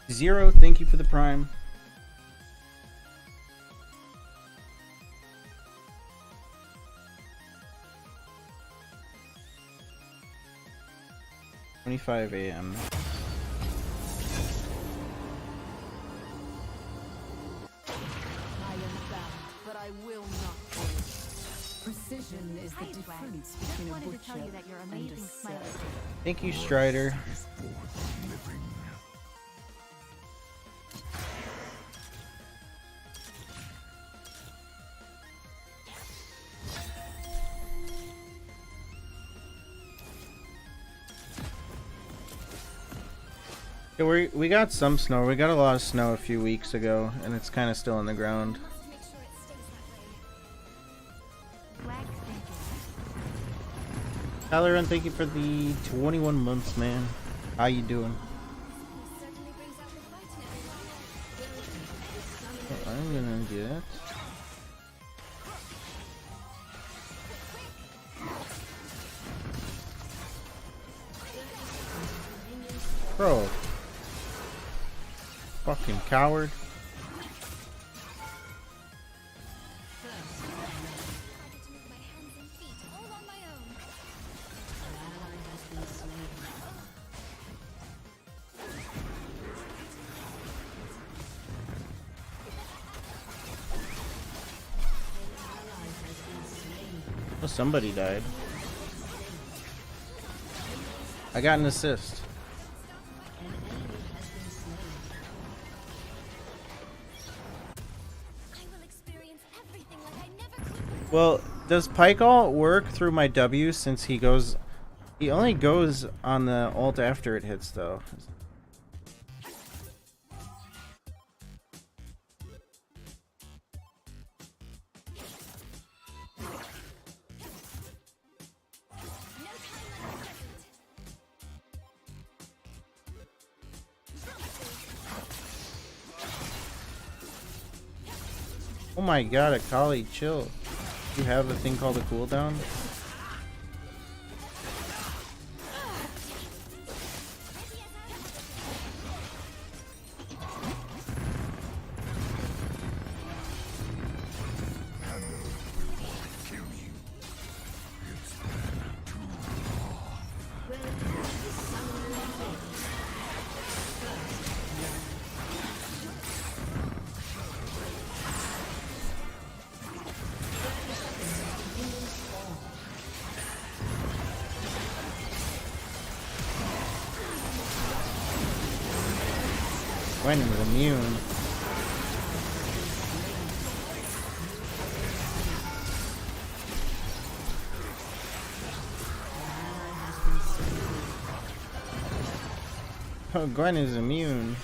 Zero, thank you for the prime. $25 a.m. Precision is the difference between a butcher and a surgeon. Thank you, Strider. Yeah, we got some snow. We got a lot of snow a few weeks ago, and it's kind of still on the ground. Tyler, and thank you for the 21 months, man. How you doing? What I'm gonna get. Bro. Fucking coward. Oh, somebody died. I got an assist. Well, does Pike ult work through my W since he only goes on the ult after it hits though. Oh my god, Akali, chill. You have a thing called a cooldown? Gwen is immune. Oh, Gwen is immune.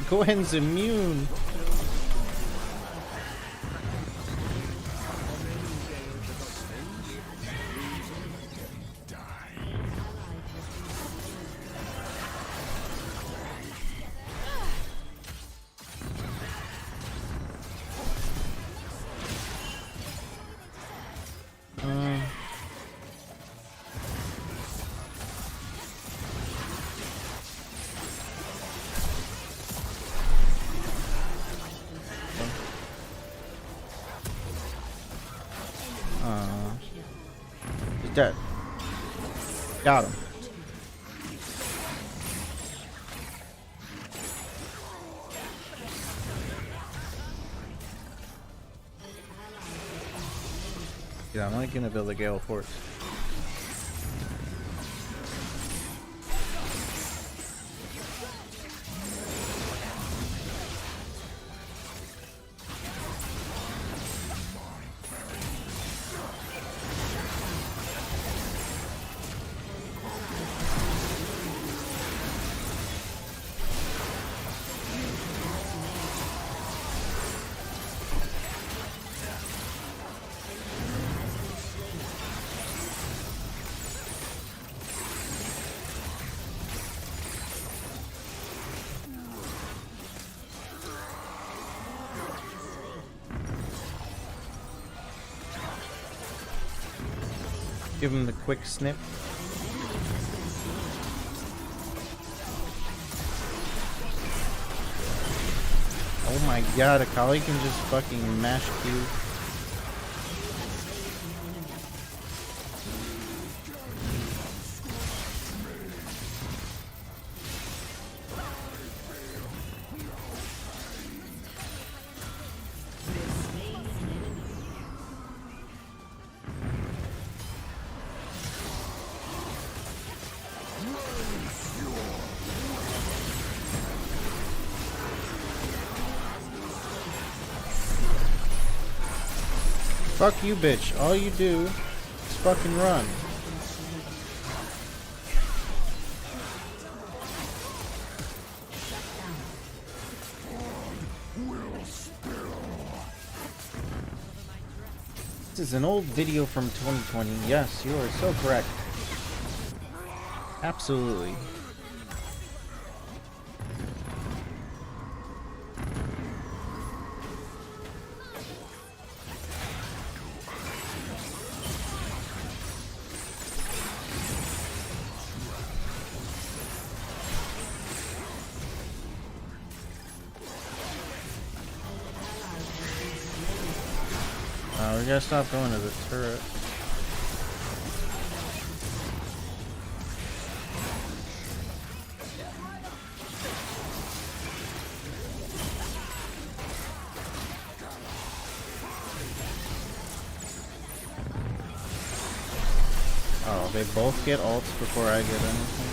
Gwen's immune. He's dead. Got him. Yeah, I'm like gonna build a Gale Force. Give him the quick snip. Oh my god, Akali can just fucking mash Q. Fuck you, bitch. All you do is fucking run. This is an old video from 2020. Yes, you are so correct. Absolutely. We gotta stop going to the turret. Oh, they both get ults before I get anything.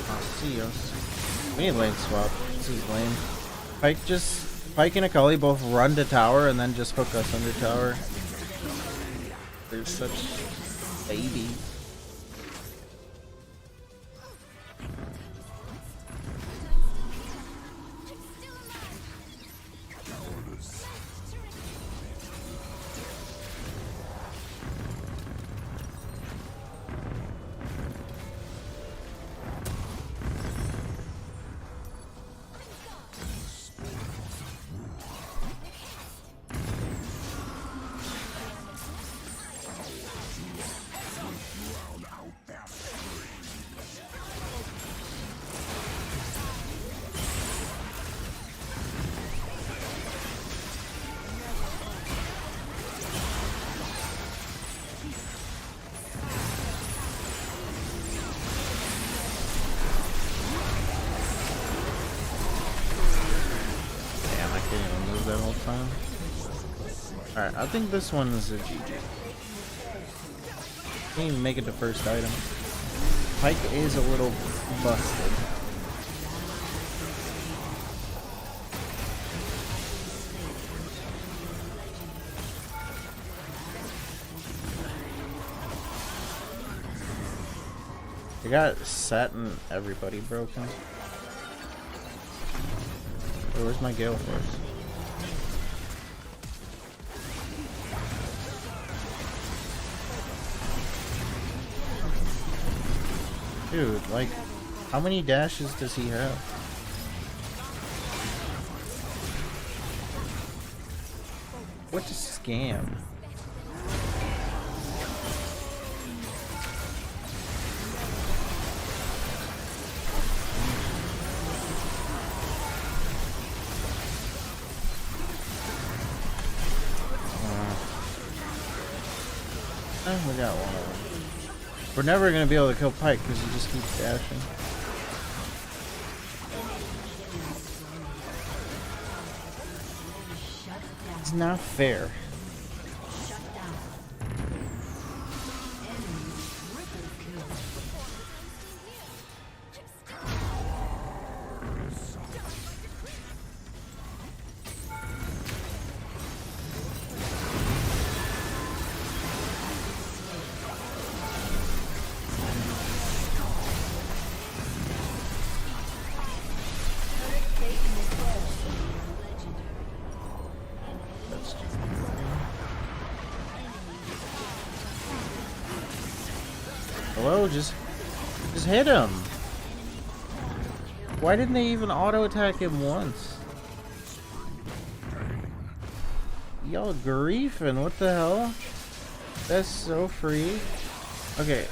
Oh, see us. We need lane swap. This is lame. Pike and Akali both run to tower and then just hook us under tower. They're such babies. That whole time. Alright, I think this one is a GG. Can't even make it to first item. Pike is a little busted. I got Set and everybody broken. Oh, where's my Gale Force? Dude, like, how many dashes does he have? What a scam. We got one of them. We're never gonna be able to kill Pike because he just keeps dashing. It's not fair. Hello, just hit him. Why didn't they even auto attack him once? Y'all griefing, what the hell? That's so free. Okay,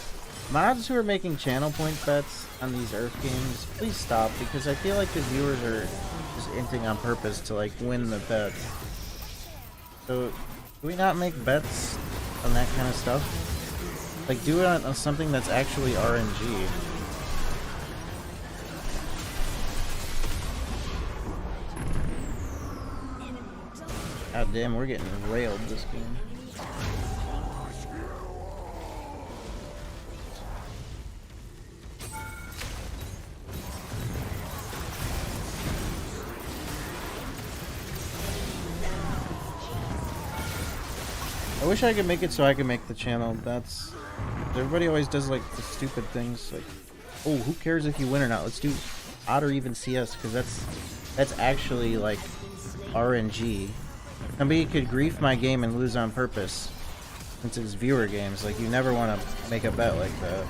mods who are making channel point bets on these Earth games, please stop, because I feel like the viewers are just inting on purpose to like win the bet. So, do we not make bets on that kind of stuff? Like, do it on something that's actually RNG. God damn, we're getting railed this game. I wish I could make it so I could make the channel. That's... Everybody always does like the stupid things like, oh, who cares if you win or not? Let's do odd or even CS, because that's actually like RNG. Somebody could grief my game and lose on purpose, since it's viewer games. Like, you never want to make a bet like that.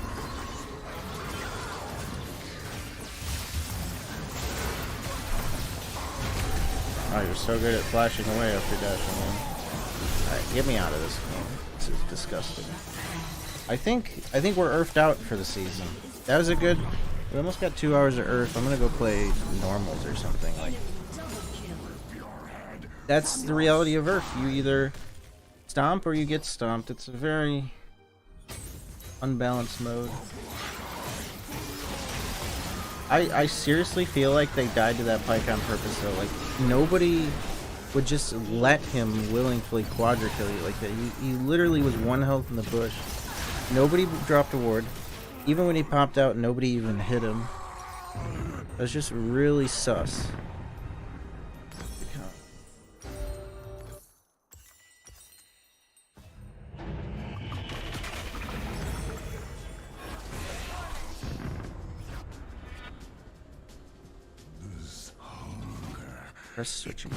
Oh, you're so good at flashing away after dashing in. Alright, get me out of this game. This is disgusting. I think we're earthed out for the season. That was a good... We almost got 2 hours of Earth. I'm gonna go play normals or something. Like, that's the reality of Earth. You either stomp or you get stomped. It's a very unbalanced mode. I seriously feel like they died to that Pyke on purpose though. Like, nobody would just let him willingly quadra kill you like that. He literally was 1 health in the bush. Nobody dropped a ward. Even when he popped out, nobody even hit him. That was just really sus. Press switching.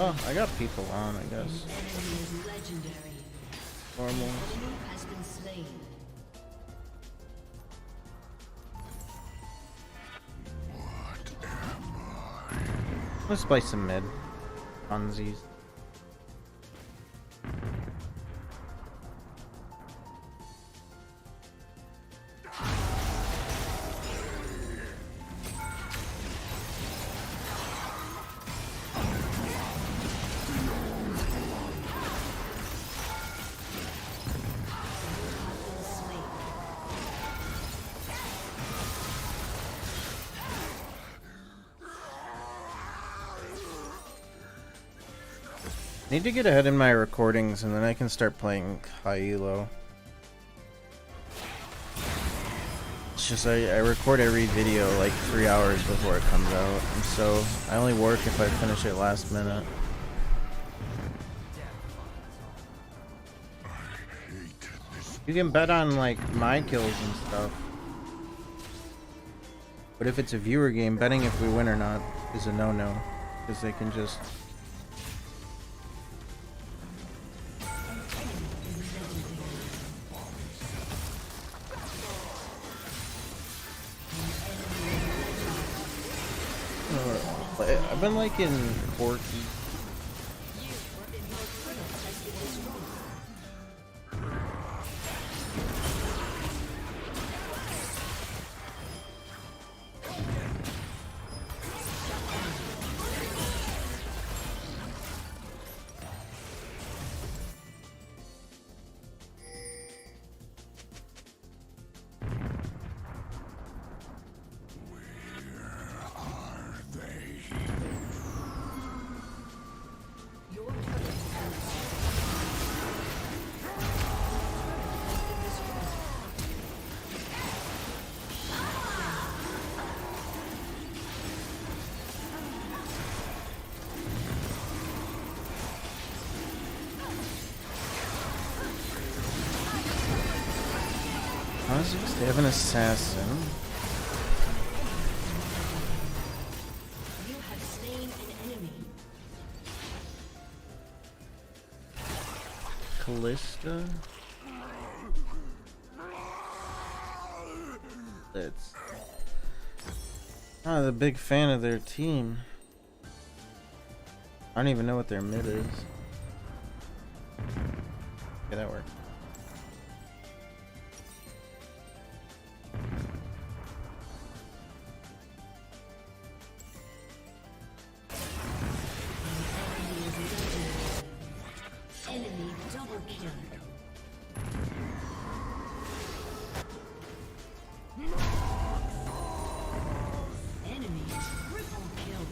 Oh, I got people on, I guess. Normal. Let's play some mid. Funsies. Need to get ahead in my recordings and then I can start playing high elo. It's just I record every video like 3 hours before it comes out, and so I only work if I finish it last minute. You can bet on like my kills and stuff. But if it's a viewer game, betting if we win or not is a no-no. Because they can just... I've been like in Forky. Honestly, they have an assassin. You have slain an enemy. Callista. Let's. I'm a big fan of their team. I don't even know what their mid is. Okay, that worked. Enemy double kill. Enemy triple kill.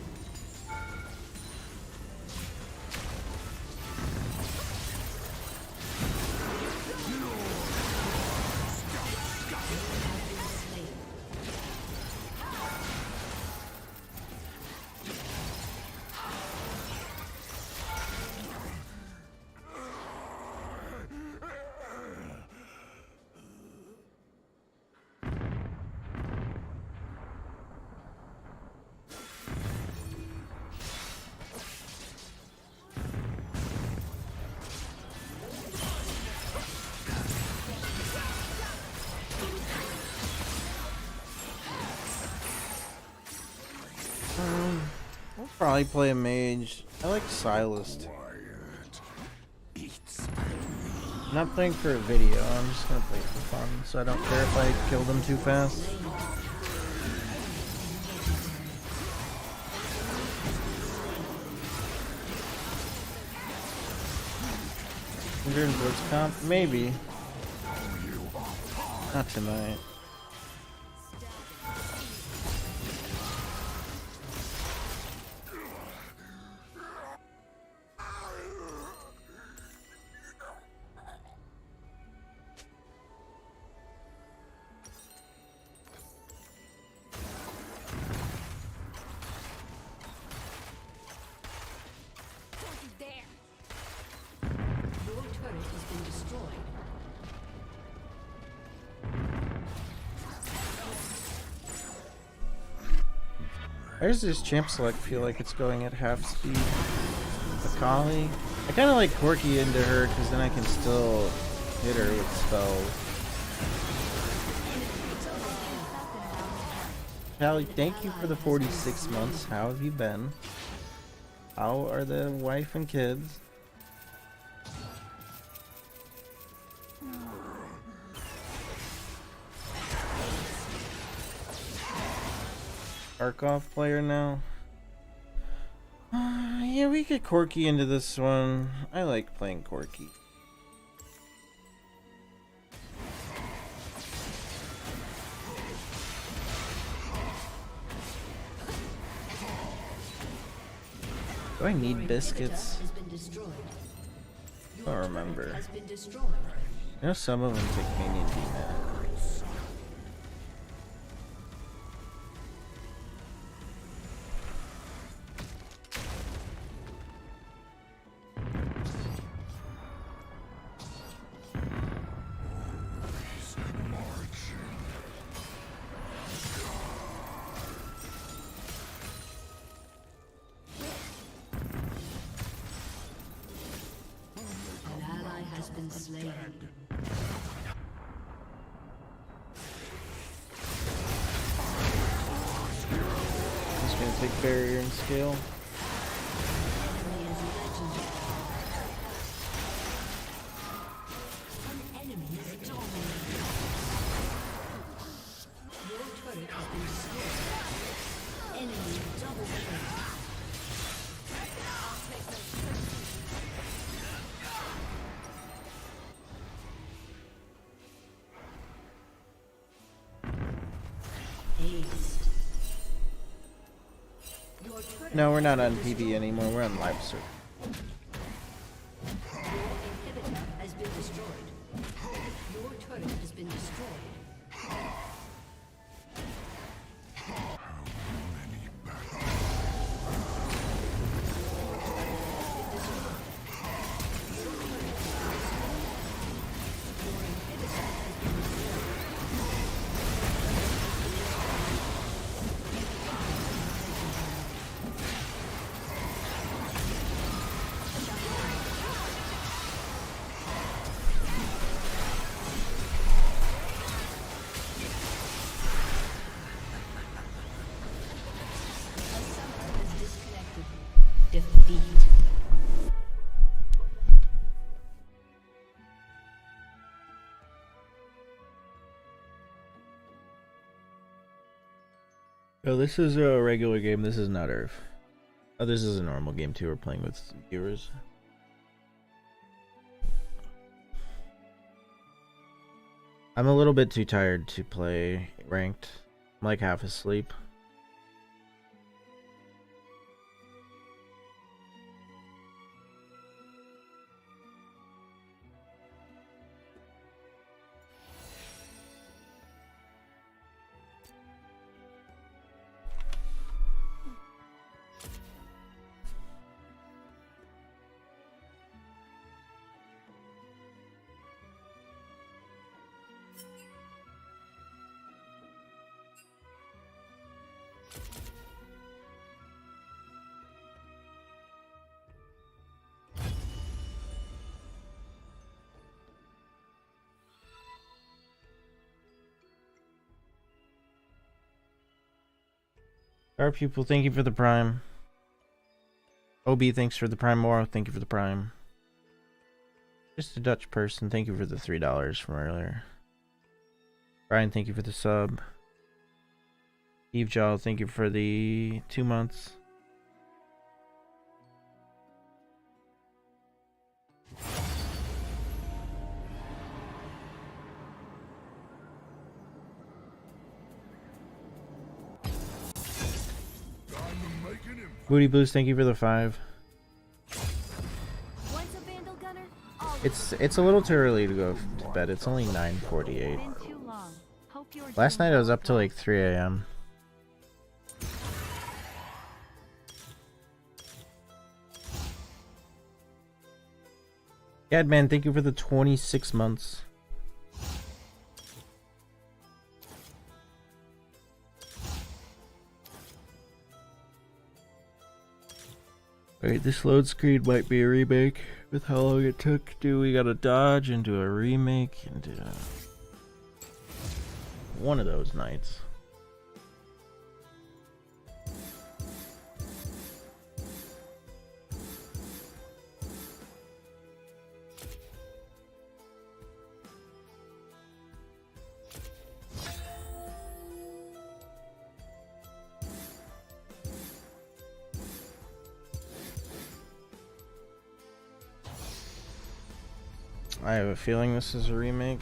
We'll probably play a mage. I like Silas. I'm not playing for a video. I'm just gonna play for fun, so I don't care if I kill them too fast. Blitz comp? Maybe. Not tonight. Your turret has been destroyed. Why does this champ select feel like it's going at half speed? Akali? I kind of like Corki into her because then I can still hit her with spells. Callie, thank you for the 46 months. How have you been? How are the wife and kids? Tarkov player now. Yeah, we get Corki into this one. I like playing Corki. Do I need biscuits? Has been destroyed. I don't remember. Has been destroyed. You know, some of them take minion D-man. An ally has been slain. Just gonna take barrier and scale. Enemy is legendary. An enemy is dominating. Your turret has been destroyed. Enemy double kill. Aced. Your turret No, we're not on PBE anymore. We're on live server. inhibitor has been destroyed. Your turret has been destroyed. Oh, this is a regular game. This is not URF. Oh, this is a normal game too. We're playing with viewers. I'm a little bit too tired to play ranked. I'm like half asleep. Our people, thank you for the prime. OB, thanks for the prime. Moro, thank you for the prime. Just a Dutch person, thank you for the $3 from earlier. Brian, thank you for the sub. Eve Jaw, thank you for the 2 months. Booty Blues, thank you for the 5. It's a little too early to go to bed. It's only 9:48. Last night I was up till like 3 a.m. Gadman, thank you for the 26 months. Wait, this load screen might be a remake with how long it took. Dude, we gotta dodge into a remake into one of those nights. I have a feeling this is a remake.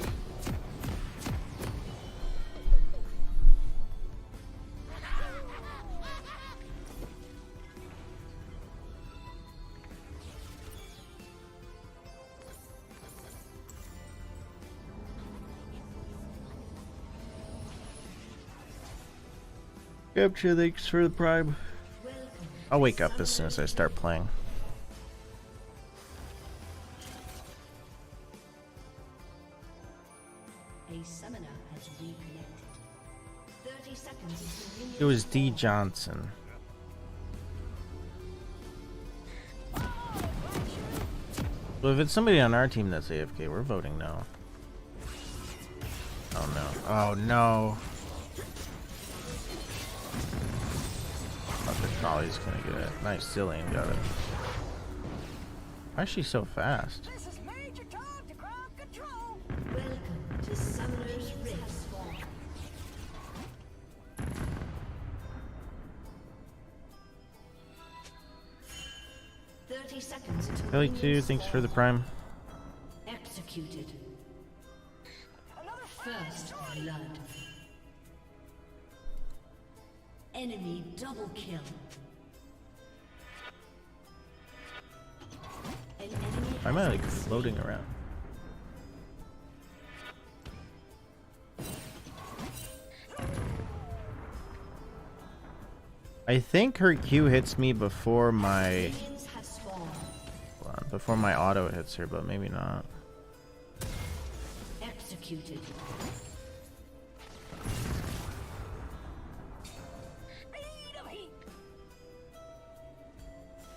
Capture, thanks for the prime. I'll wake up as soon as I start playing. It was D. Johnson. Well, if it's somebody on our team that's AFK, we're voting no. Oh no. Oh no. The trolley's gonna get it. Nice, Zillion got it. Why is she so fast? This is Major Tom to ground control. Welcome to Summoner's Rift. 30 seconds until Kelly 2, thanks for the prime. executed. First blood. Enemy double kill. An enemy. Why am I like floating around? I think her Q hits me before my before my auto hits her, but maybe not. Executed.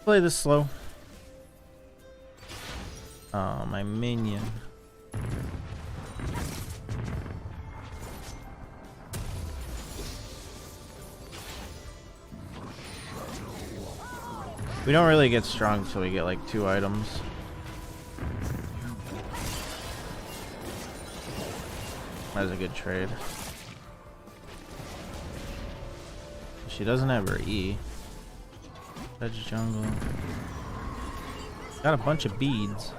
Play this slow. Oh, my minion. We don't really get strong until we get like 2 items. That was a good trade. She doesn't have her E. Edge jungle. Got a bunch of beads.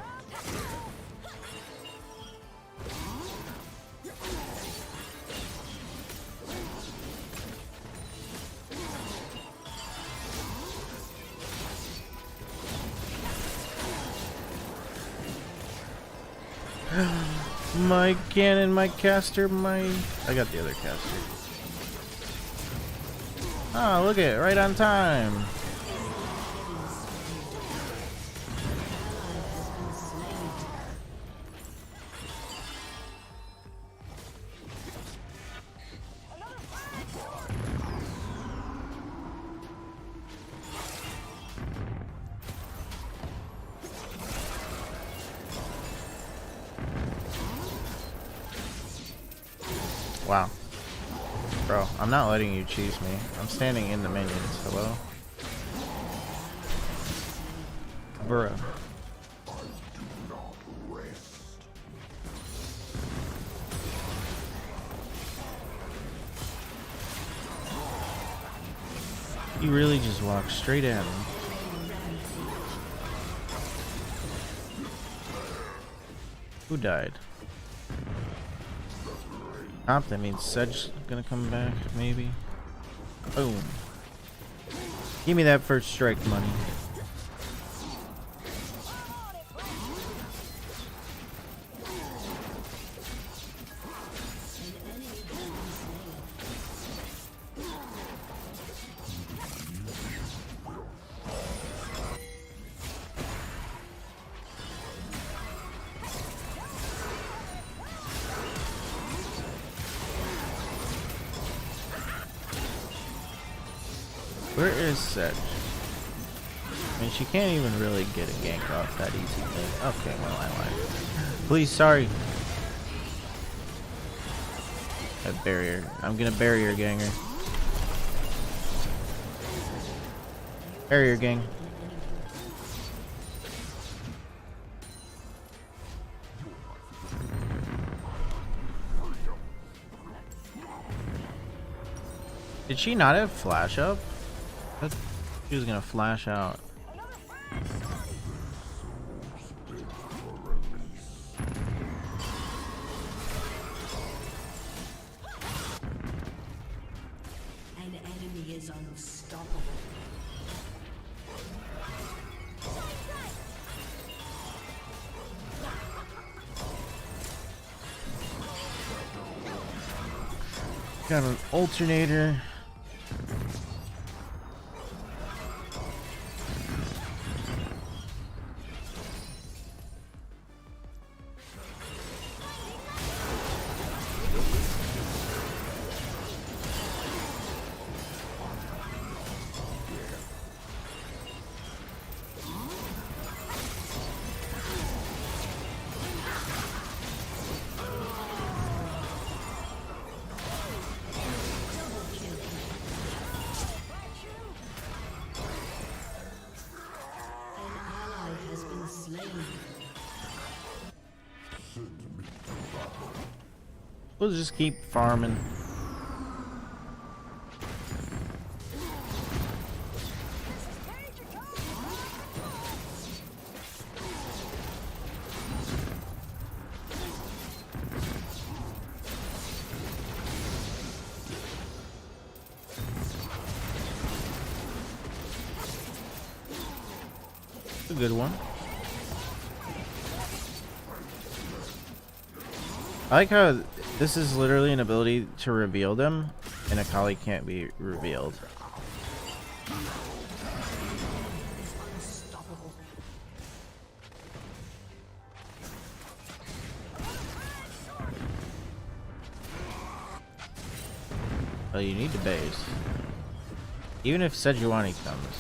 My cannon, my caster, I got the other caster. Oh, look at it, right on time. Wow. Bro, I'm not letting you cheese me. I'm standing in the minions. Hello? Bruh. You really just walked straight at me. Who died? That means Sedge's gonna come back, maybe. Boom. Give me that first strike money. Where is Sedge? I mean, she can't even really get a gank off that easily. Okay, well, I lied. Please, sorry. That barrier. I'm gonna barrier ganger. Barrier gang. Did she not have flash up? She was gonna flash out. An enemy is unstoppable. Got an alternator. We'll just keep farming. A good one. I like how this is literally an ability to reveal them, and Akali can't be revealed. Well, you need to base. Even if Sejuani comes.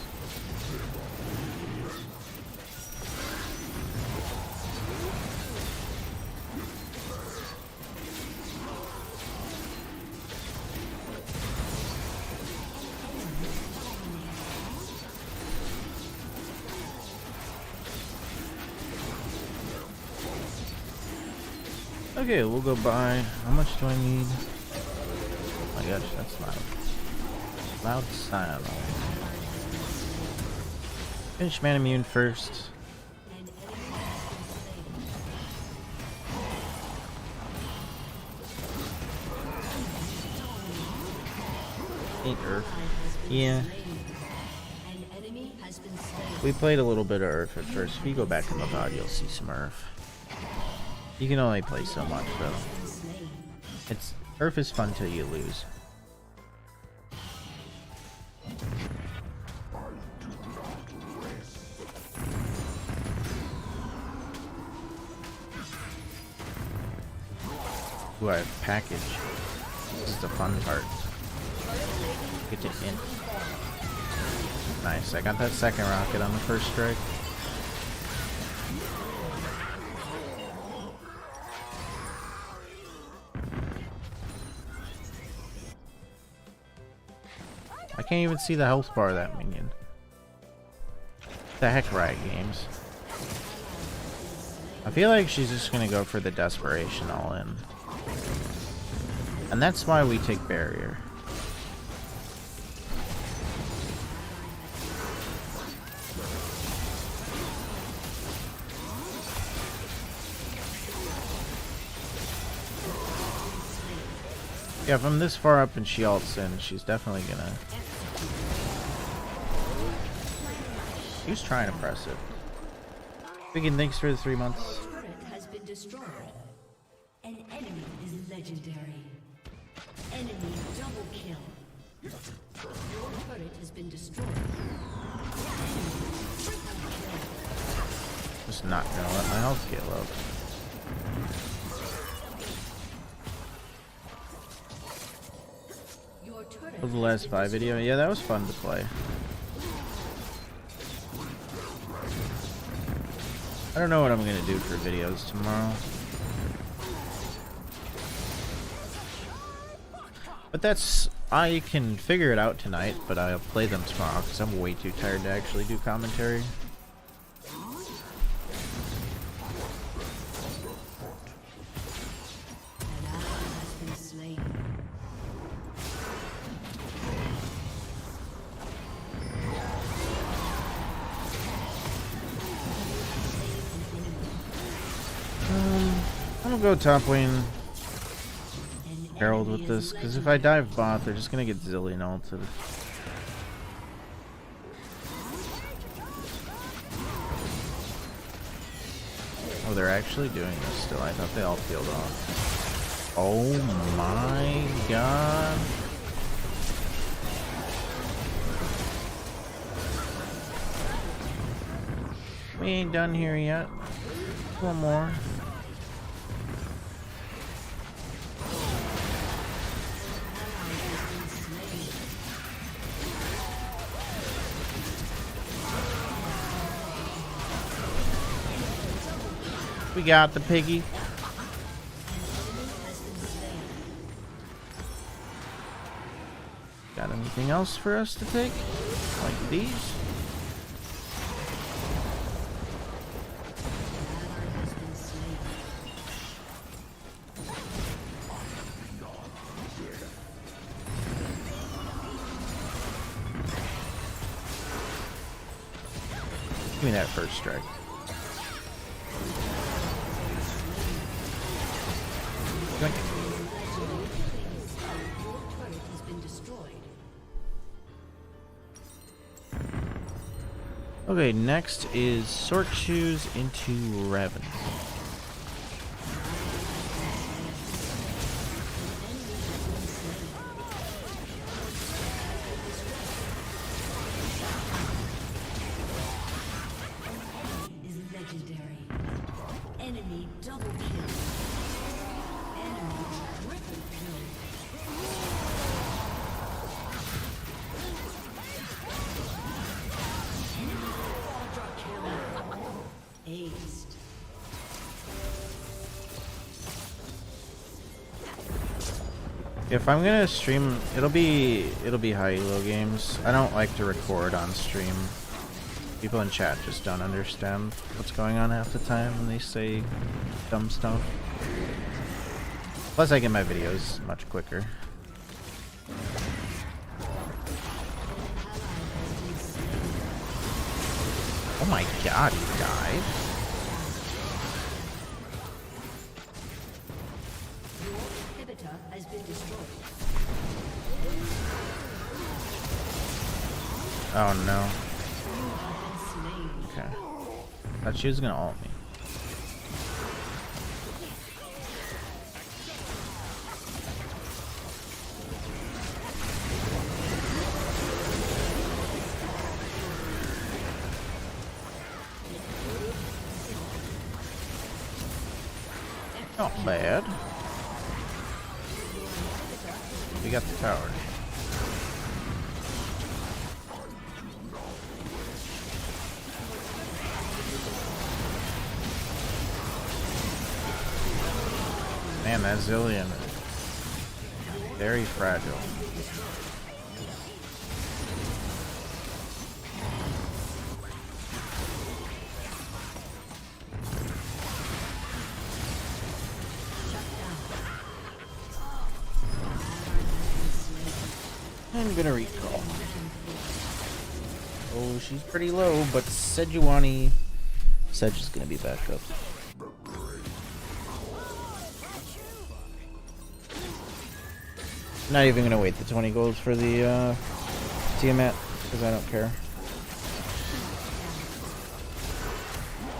Okay, we'll go buy. How much do I need? Oh my gosh, that's loud. Loud sound. Finish man immune first. Ain't URF. Yeah. We played a little bit of URF at first. If you go back in the VOD, you'll see some URF. You can only play so much though. URF is fun till you lose. Ooh, I have package. This is the fun part. Get to in. Nice, I got that second rocket on the first strike. I can't even see the health bar of that minion. The heck, Riot Games. I feel like she's just gonna go for the desperation all in. And that's why we take barrier. Yeah, if I'm this far up and she ults in, she's definitely gonna... She was trying to press it. Freaking thanks for the 3 months. Turret has been destroyed. An enemy is legendary. Enemy double kill. Your turret has been destroyed. Enemy triple kill. Just not gonna let my health get low. Your turret For the last 5 video, yeah, that was fun to play. I don't know what I'm gonna do for videos tomorrow. But I can figure it out tonight, but I'll play them tomorrow because I'm way too tired to actually do commentary. I'm gonna go top lane Herald with this, because if I dive bot, they're just gonna get zillion ulted. Oh, they're actually doing this still. I thought they all peeled off. Oh my god. We ain't done here yet. One more. We got the piggy. Got anything else for us to take? Like these? Give me that first strike. Okay, next is Sort Shoes into Revan. is legendary. Enemy double kill. Enemy triple kill. Enemy quadra kill. Aced. If I'm gonna stream, it'll be high elo games. I don't like to record on stream. People in chat just don't understand what's going on half the time when they say dumb stuff. Plus I get my videos much quicker. my god, he died. Your inhibitor has been destroyed. Oh no. You have been slain. Okay. Thought she was gonna ult me. Not bad. We got the tower. Man, that Zillion is very fragile. I'm gonna recall. Oh, she's pretty low, but Sejuani. Sedge is gonna be back up. Not even gonna wait the 20 golds for the Tiamat, because I don't care.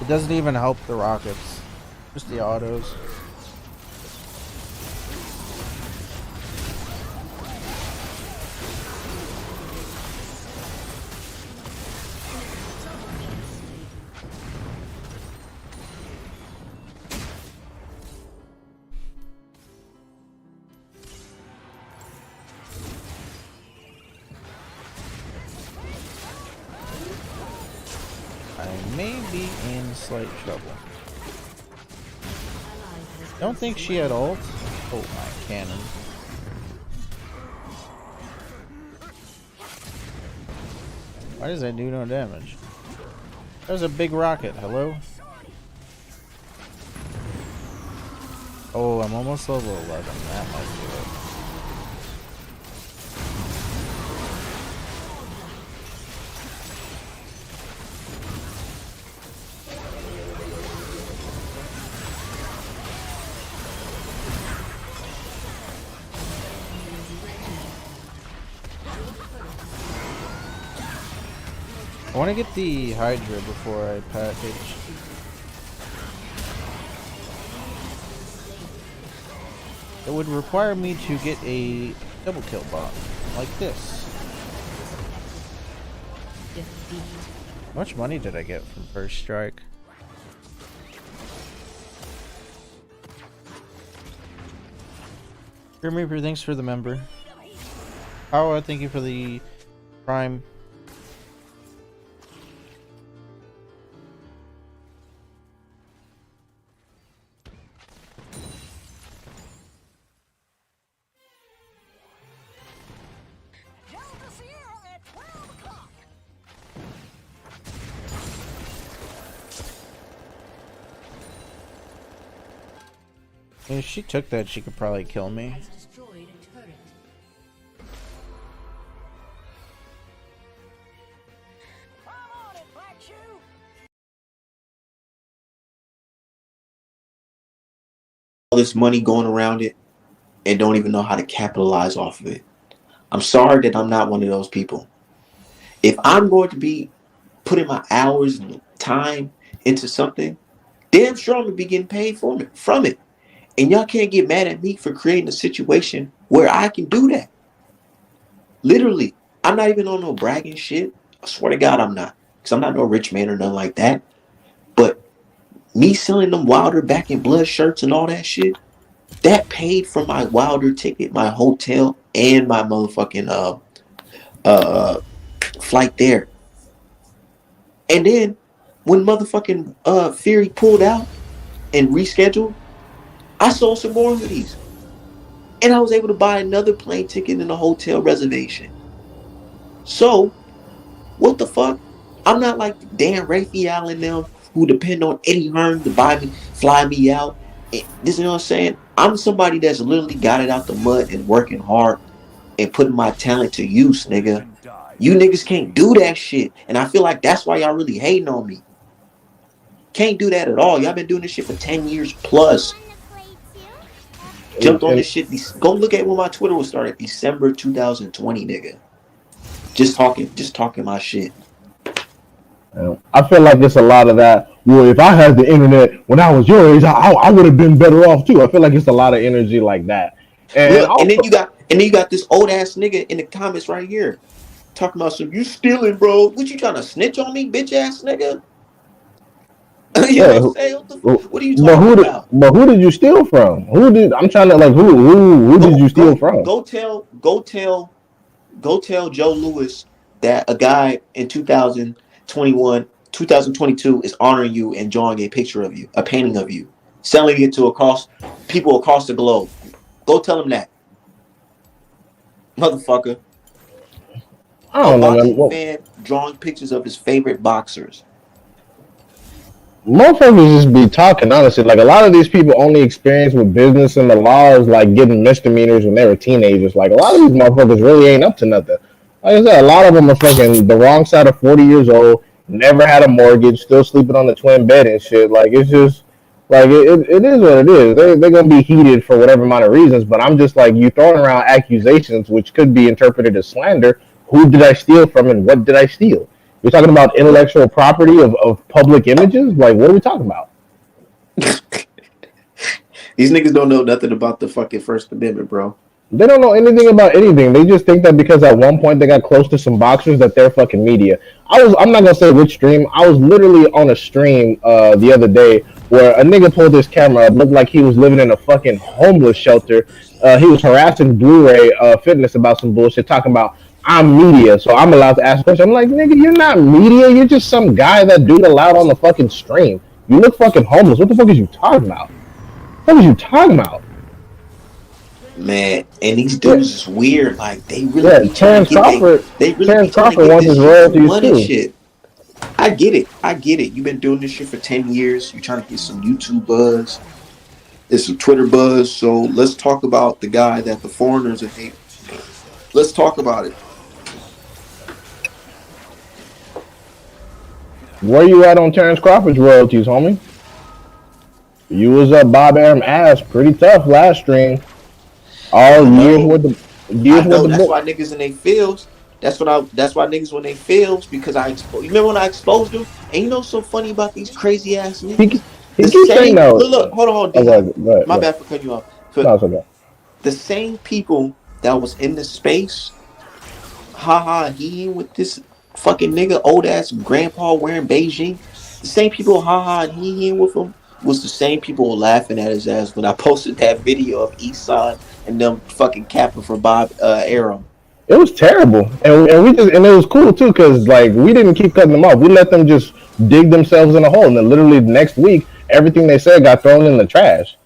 It doesn't even help the rockets, just the autos. I may be in slight trouble. Don't think she had ult. Oh my cannon. Why does that do no damage? That was a big rocket. Hello? Oh, I'm almost level 11. That might do it. I want to get the Hydra before I package. It would require me to get a double kill bot, like this. How much money did I get from first strike? Grim Reaper, thanks for the member. Power, thank you for the Prime. If she took that, she could probably kill me. Has destroyed a turret. All this money going around it and don't even know how to capitalize off of it. I'm sorry that I'm not one of those people. If I'm going to be putting my hours and time into something, damn sure I'm gonna be getting paid from it. And y'all can't get mad at me for creating a situation where I can do that. Literally, I'm not even on no bragging shit. I swear to God I'm not. Because I'm not no rich man or nothing like that. But me selling them Wilder Back in Blood shirts and all that shit, that paid for my Wilder ticket, my hotel, and my motherfucking flight there. And then when motherfucking Fury pulled out and rescheduled, I sold some more hoodies. And I was able to buy another plane ticket and a hotel reservation. So, what the fuck? I'm not like Dan Raphael and them who depend on Eddie Hearn to buy me, fly me out. And this is what I'm saying. I'm somebody that's literally got it out the mud and working hard and putting my talent to use, nigga. You niggas can't do that shit. And I feel like that's why y'all really hating on me. Can't do that at all. Y'all been doing this shit for 10 years plus. Jumped on this shit. Go look at when my Twitter was started. December 2020, nigga. Just talking my shit. I feel like it's a lot of that. Well, if I had the internet when I was your age, I would have been better off too. I feel like it's a lot of energy like that. And, look, and then you got this old ass nigga in the comments right here talking about some you stealing, bro. What you trying to snitch on me, bitch ass nigga? You know what I'm saying? What are you talking about? But who did you steal from? I'm trying to like who did you steal from? Go tell Joe Lewis that a guy in 2022 is honoring you and drawing a picture of you, a painting of you, selling it to people across the globe. Go tell him that. Motherfucker. I don't know, man. Fan drawing pictures of his favorite boxers. Motherfuckers just be talking, honestly. Like, a lot of these people only experience with business and the laws, like, getting misdemeanors when they were teenagers. Like, a lot of these motherfuckers really ain't up to nothing. Like I said, a lot of them are fucking the wrong side of 40 years old, never had a mortgage, still sleeping on the twin bed and shit. Like, it's just, like, it is what it is. They're going to be heated for whatever amount of reasons, but I'm just like, you throwing around accusations, which could be interpreted as slander. Who did I steal from and what did I steal? You're talking about intellectual property of public images? Like, what are we talking about? These niggas don't know nothing about the fucking First Amendment, bro. They don't know anything about anything. They just think that because at one point they got close to some boxers that they're fucking media. I'm not gonna say which stream. I was literally on a stream the other day where a nigga pulled his camera up, looked like he was living in a fucking homeless shelter. He was harassing Blu-ray Fitness about some bullshit, talking about I'm media, so I'm allowed to ask questions. I'm like, nigga, you're not media. You're just some guy that dude allowed on the fucking stream. You look fucking homeless. What the fuck is you talking about? What are you talking about? Man, and these dudes is weird. Like, they really be trying to get Terrence Crawford wants his royalties too. Shit. I get it. You've been doing this shit for 10 years. You're trying to get some YouTube buzz. It's some Twitter buzz. So let's talk about the guy that the foreigners are hating. Let's talk about it. Where you at on Terrence Crawford's royalties, homie? You was up Bob Arum ass pretty tough last stream. All years with the that's why niggas in they fields. That's why niggas when they fields, because I exposed. You remember when I exposed them? And you know what's so funny about these crazy ass niggas? Look, hold on. My bad for cutting you off. No, it's okay. The same people that was in the space, he with this fucking nigga, old ass grandpa wearing Beijing. The same people, and he with him, was the same people laughing at his ass when I posted that video of Eastside and them fucking capping for Bob Arum. It was terrible, and it was cool too, because like we didn't keep cutting them off. We let them just dig themselves in a hole, and then literally the next week, everything they said got thrown in the trash.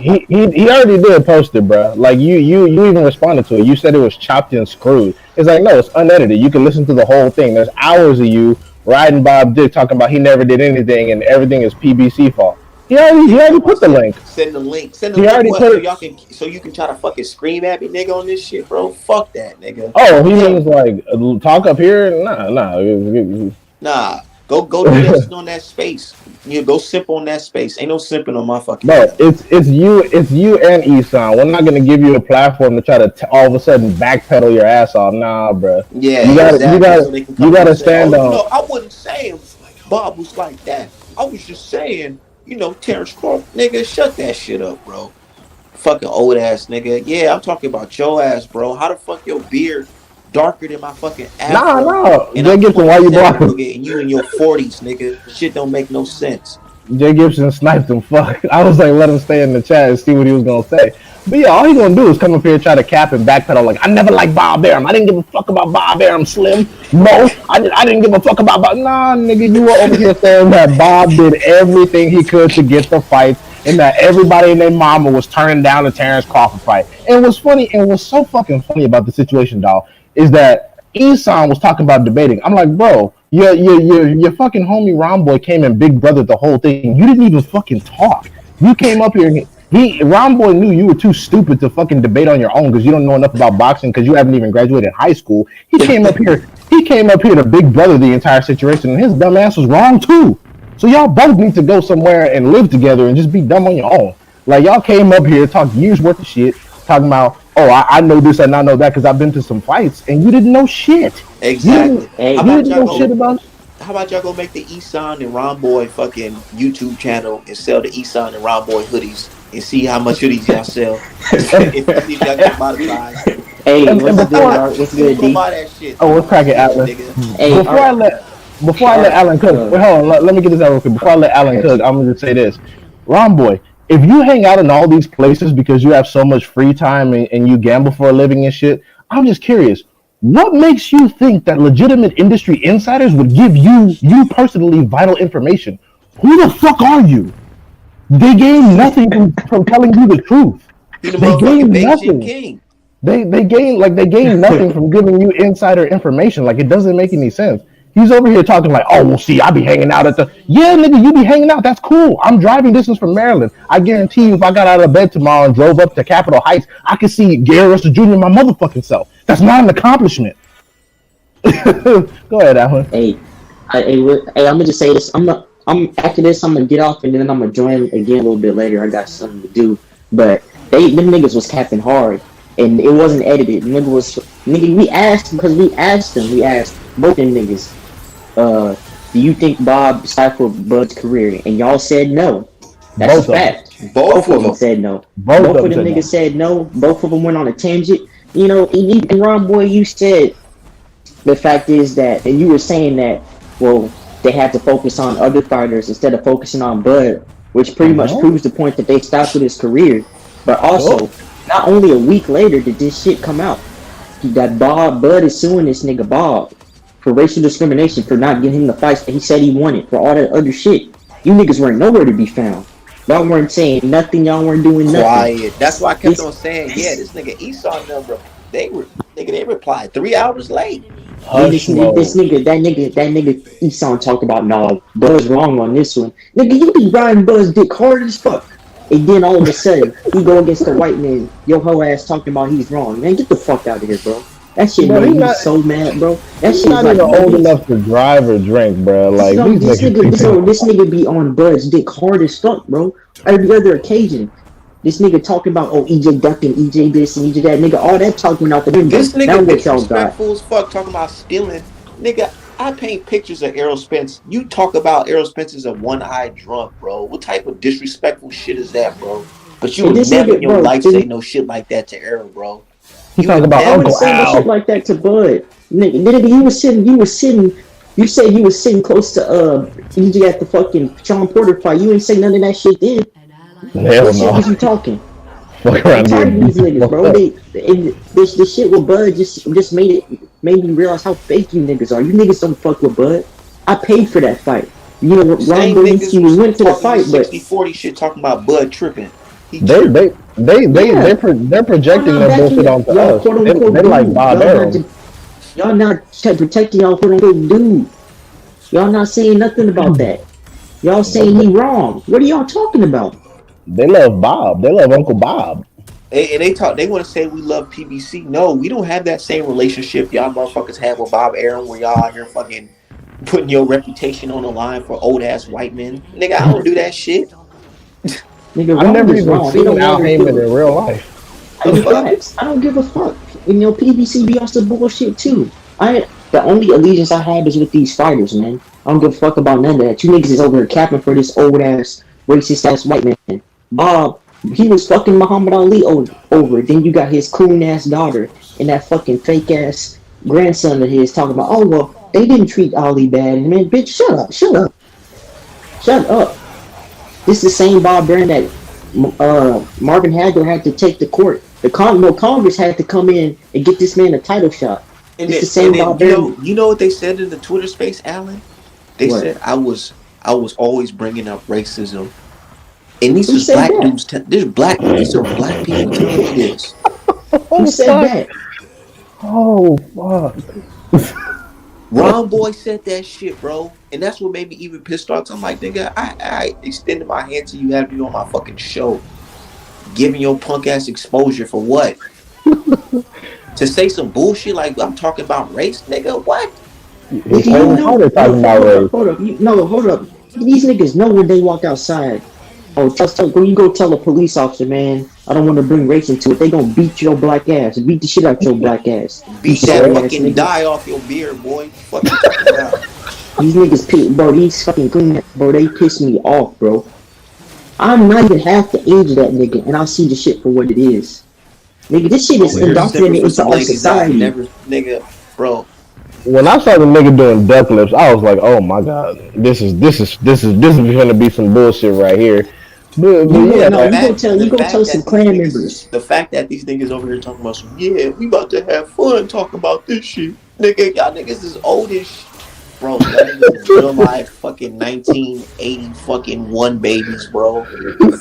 he already did post it, bro. Like you even responded to it. You said it was chopped and screwed. It's like, no, it's unedited. You can listen to the whole thing. There's hours of you riding Bob Dick talking about he never did anything and everything is PBC fault. He already put the link. Send the link. So you can try to fucking scream at me, nigga, on this shit, bro. Fuck that, nigga. Oh, he means like talk up here? Nah. Go do that on that space. You go simp on that space. Ain't no simping on my fucking. No, it's you and Isan. We're not gonna give you a platform to try to all of a sudden backpedal your ass off. Nah, bro. Yeah, you gotta stand on. No, I wasn't saying Bob was like that. I was just saying, Terrence Crawford, nigga, shut that shit up, bro. Fucking old ass nigga. Yeah, I'm talking about your ass, bro. How the fuck your beard darker than my fucking afro? No. Jay Gibson, why you blocking? And you in your 40s, nigga. Shit don't make no sense. Jay Gibson sniped him. Fuck. I was like, let him stay in the chat and see what he was gonna say. But yeah, all he gonna do is come up here and try to cap and backpedal. Like, I never liked Bob Arum. I didn't give a fuck about Bob Arum, Slim. No, I didn't give a fuck about Bob. Nah, nigga, you were over here saying that Bob did everything he could to get the fights, and that everybody and their mama was turning down the Terrence Crawford fight. And what's funny, and what's so fucking funny about the situation, dog, is that Isan was talking about debating. I'm like, bro, your fucking homie Ron Boy came and big brother the whole thing. You didn't even fucking talk. You came up here and Ron Boy knew you were too stupid to fucking debate on your own because you don't know enough about boxing because you haven't even graduated high school. He came up here. He came up here to big brother the entire situation, and his dumb ass was wrong too. So y'all both need to go somewhere and live together and just be dumb on your own. Like y'all came up here, talked years worth of shit, talking about, oh, I know this and I know that because I've been to some fights, and you didn't know shit. Exactly. You didn't know shit about. How about y'all go make the Eson and Ron Boy fucking YouTube channel and sell the Eson and Ron Boy hoodies and see how much hoodies y'all sell? If y'all get monetized. Hey, what's good, D? Oh, what's cracking, Alan? Hey, before I let Alan cook, wait, hold on, let me get this out real quick. Before I let Alan cook, I'm gonna just say this, Ron Boy. If you hang out in all these places because you have so much free time and you gamble for a living and shit, I'm just curious. What makes you think that legitimate industry insiders would give you personally vital information? Who the fuck are you? They gain nothing from telling you the truth. He the They gain motherfucking nothing. king. They gain nothing from giving you insider information. Like, it doesn't make any sense. He's over here talking like, oh, well, see, I be hanging out at the... Yeah, nigga, you be hanging out. That's cool. I'm driving distance from Maryland. I guarantee you if I got out of bed tomorrow and drove up to Capitol Heights, I could see Gary Russell Jr. my motherfucking self. That's not an accomplishment. Go ahead, Alan. Hey, I'm gonna just say this. After this, I'm gonna get off and then I'm gonna join again a little bit later. I got something to do. But them niggas was capping hard. And it wasn't edited. We asked them. We asked both them niggas, do you think Bob stifled Bud's career? And y'all said no. That's a fact. Both of them said no. Both of them niggas said no. Both of them went on a tangent. You know, and Ron Boy, you said the fact is that, and you were saying that, well, they had to focus on other fighters instead of focusing on Bud, which pretty much proves the point that they stopped with his career. But also, not only a week later did this shit come out, that Bud is suing this nigga Bob for racial discrimination for not getting him the fights that he said he wanted, for all that other shit. You niggas weren't nowhere to be found. Y'all weren't saying nothing. Y'all weren't doing nothing. Quiet. That's why I kept on saying, yeah, this nigga Esau number. They replied 3 hours late. That nigga Esau talked about, no, Buzz wrong on this one. Nigga, you be riding Buzz dick hard as fuck. And then all of a sudden, he go against the white man, your whole ass talking about he's wrong. Man, get the fuck out of here, bro. That shit made me so mad, bro. That shit not even old enough to drive or drink, bro. Like, this nigga be on Bud's dick hard as fuck, bro. Every other occasion. This nigga talking about, oh, EJ ducking, EJ this and EJ that. Nigga, all that talking out the window. This nigga disrespectful as fuck talking about stealing. Nigga, I paint pictures of Errol Spence. You talk about Errol Spence as a one-eyed drunk, bro. What type of disrespectful shit is that, bro? But you would never in your life say no shit like that to Errol, bro. You talking about Uncle Al. Shit like that to Bud. Nigga, you said you was sitting close to EJ at the fucking Sean Porter fight. You ain't say none of that shit then. Hell what no. shit was you talking? Fuck around these niggas, bro. This shit with Bud just made me realize how fake you niggas are. You niggas don't fuck with Bud. I paid for that fight. You know, Ron Bolinski went to the fight, but 60-40 shit talking about Bud tripping. They're projecting their bullshit onto us. They like Bob Arum. Y'all not protecting y'all quote unquote dude. Y'all not saying nothing about that. Y'all saying he wrong. What are y'all talking about? They love Bob. They love Uncle Bob. And they want to say we love PBC. No, we don't have that same relationship y'all motherfuckers have with Bob Arum, where y'all out here fucking putting your reputation on the line for old ass white men. Nigga, I don't do that shit. Nigga, I've never even seen Al Heyman in real life. I don't give a fuck. And PBC be on some bullshit too. The only allegiance I have is with these fighters, man. I don't give a fuck about none of that. You niggas is over here capping for this old ass, racist ass white man. Bob, he was fucking Muhammad Ali over. Then you got his coon ass daughter and that fucking fake ass grandson of his talking about, oh well, they didn't treat Ali bad. And man, bitch, shut up. This is the same Bob Brand that Marvin Hagler had to take to court. Congress had to come in and get this man a title shot. And it's the same Bob Brand. You know what they said in the Twitter space, Alan? They said I was always bringing up racism. And these are black dudes. These are black people telling me this. Who said that? Oh fuck! Ron Boy said that shit, bro, and that's what made me even pissed off. I'm like, nigga, I extended my hand to you, have you on my fucking show. Giving your punk ass exposure for what? To say some bullshit like I'm talking about race, nigga? What? Nigga, How you how know, they talking about race? hold up. Hold up. These niggas know when they walk outside. Oh, when you go tell a police officer, man, I don't want to bring race into it. They gonna beat your black ass, beat the shit out your black ass. You Beat that sorry ass fucking nigga. dye off your beard, boy. Fuck you talking about? These niggas, bro, these fucking green, bro, they piss me off, bro. I'm not even half the age of that nigga, and I see the shit for what it is. Nigga, this shit is Over here stepping indoctrinated for into some our ladies that I society. never, nigga, bro. When I saw the nigga doing duck lips, I was like, "Oh my god, this is gonna be some bullshit right here." But You go, yeah, no, The you go tell fact some that these clan niggas, members. the fact that these niggas over here talking about some, yeah, we about to have fun talking about this shit, nigga. Y'all niggas is old as, bro. Y'all niggas is real life fucking 1980 fucking one babies, bro.